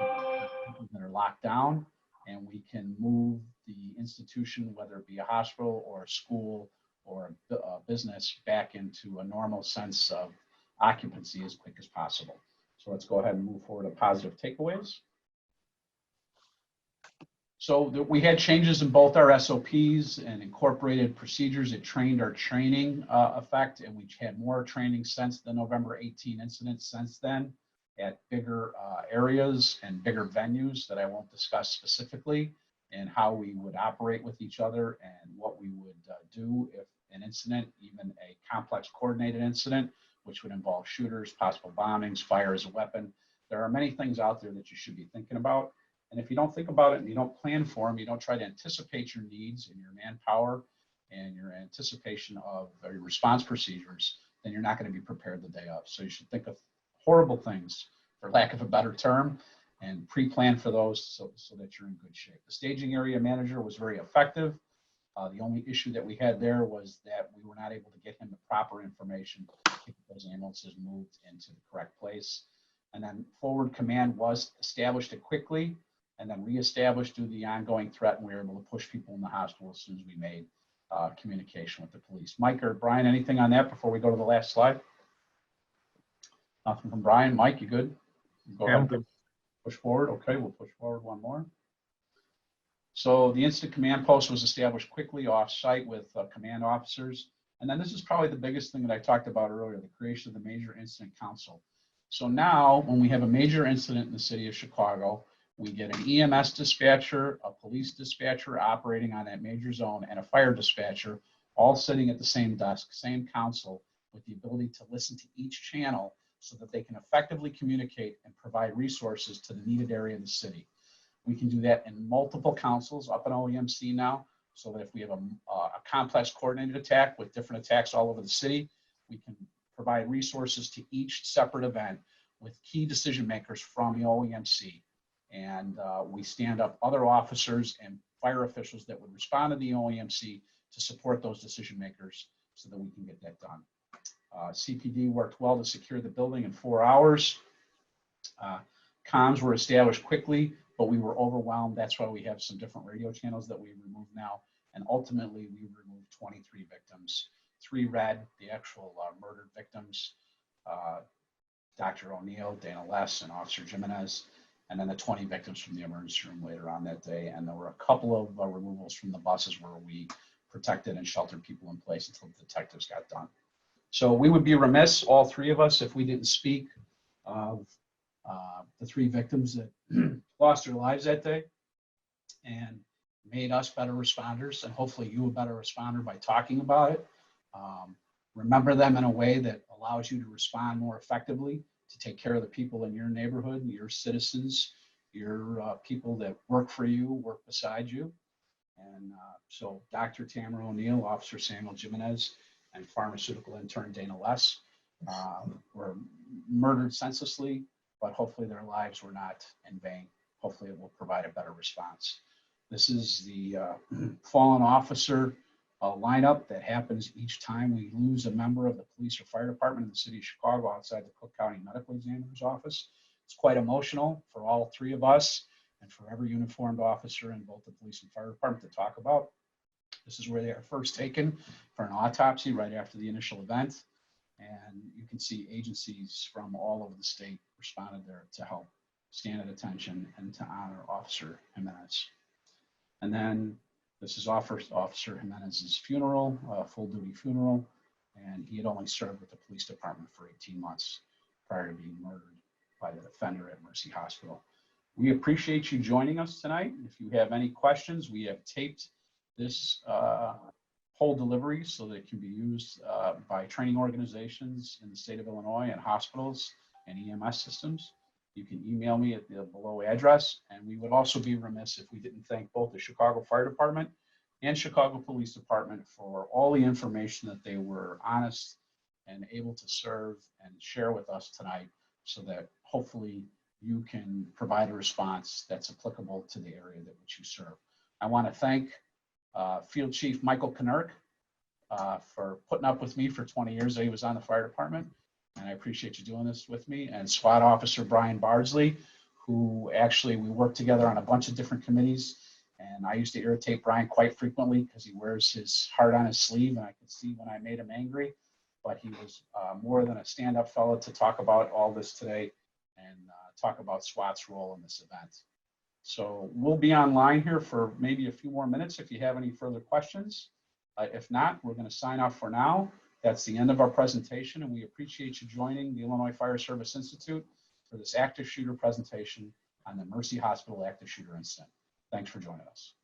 people that are locked down, and we can move the institution, whether it be a hospital or a school or a business, back into a normal sense of occupancy as quick as possible. So let's go ahead and move forward to positive takeaways. So we had changes in both our SOPs and incorporated procedures. It trained our training effect, and we've had more training since the November 18 incident since then at bigger areas and bigger venues that I won't discuss specifically, and how we would operate with each other and what we would do if an incident, even a complex coordinated incident, which would involve shooters, possible bombings, fire as a weapon. There are many things out there that you should be thinking about. And if you don't think about it and you don't plan for them, you don't try to anticipate your needs and your manpower, and your anticipation of your response procedures, then you're not going to be prepared the day of. So you should think of horrible things, for lack of a better term, and pre-plan for those so that you're in good shape. The staging area manager was very effective. The only issue that we had there was that we were not able to get him the proper information to get those ambulances moved into the correct place. And then forward command was established quickly and then reestablished due to the ongoing threat, and we were able to push people in the hospital as soon as we made communication with the police. Mike or Brian, anything on that before we go to the last slide? Nothing from Brian. Mike, you good? Go ahead. Good. Push forward. Okay, we'll push forward one more. So the incident command post was established quickly off-site with command officers. And then this is probably the biggest thing that I talked about earlier, the creation of the Major Incident Council. So now when we have a major incident in the city of Chicago, we get an EMS dispatcher, a police dispatcher operating on that major zone, and a fire dispatcher, all sitting at the same desk, same council, with the ability to listen to each channel so that they can effectively communicate and provide resources to the needed area of the city. We can do that in multiple councils up in OEMC now, so that if we have a complex coordinated attack with different attacks all over the city, we can provide resources to each separate event with key decision makers from the OEMC. And we stand up other officers and fire officials that would respond to the OEMC to support those decision makers so that we can get that done. CPD worked well to secure the building in 4 hours. Comms were established quickly, but we were overwhelmed. That's why we have some different radio channels that we removed now. And ultimately, we removed 23 victims. 3 red, the actual murdered victims, Dr. O'Neill, Dana Less, and Officer Jimenez, and then the 20 victims from the emergency room later on that day. And there were a couple of removals from the buses where we protected and sheltered people in place until the detectives got done. So we would be remiss, all 3 of us, if we didn't speak of the 3 victims that lost their lives that day and made us better responders, and hopefully you a better responder by talking about it. Remember them in a way that allows you to respond more effectively, to take care of the people in your neighborhood, your citizens, your people that work for you, work beside you. And so Dr. Tamara O'Neill, Officer Samuel Jimenez, and pharmaceutical intern Dana Less were murdered senselessly, but hopefully their lives were not in vain. Hopefully it will provide a better response. This is the fallen officer lineup that happens each time we lose a member of the police or fire department in the city of Chicago outside the Cook County Medical Examiner's office. It's quite emotional for all 3 of us and for every uniformed officer in both the police and fire department to talk about. This is where they are first taken for an autopsy right after the initial event. And you can see agencies from all over the state responded there to help stand at attention and to honor Officer Jimenez. And then this is Officer Jimenez's funeral, full duty funeral, and he had only served with the police department for 18 months prior to being murdered by the defender at Mercy Hospital. We appreciate you joining us tonight. If you have any questions, we have taped this whole delivery so that it can be used by training organizations in the state of Illinois and hospitals and EMS systems. You can email me at the below address, and we would also be remiss if we didn't thank both the Chicago Fire Department and Chicago Police Department for all the information that they were honest and able to serve and share with us tonight so that hopefully you can provide a response that's applicable to the area that which you serve. I want to thank Field Chief Michael Knerk for putting up with me for 20 years that he was on the fire department. And I appreciate you doing this with me. And SWAT Officer Brian Bardsley, who actually we worked together on a bunch of different committees. And I used to irritate Brian quite frequently because he wears his heart on his sleeve, and I could see when I made him angry. But he was more than a stand-up fellow to talk about all this today and talk about SWAT's role in this event. So we'll be online here for maybe a few more minutes if you have any further questions. If not, we're going to sign off for now. That's the end of our presentation, and we appreciate you joining the Illinois Fire Service Institute for this active shooter presentation on the Mercy Hospital active shooter incident. Thanks for joining us.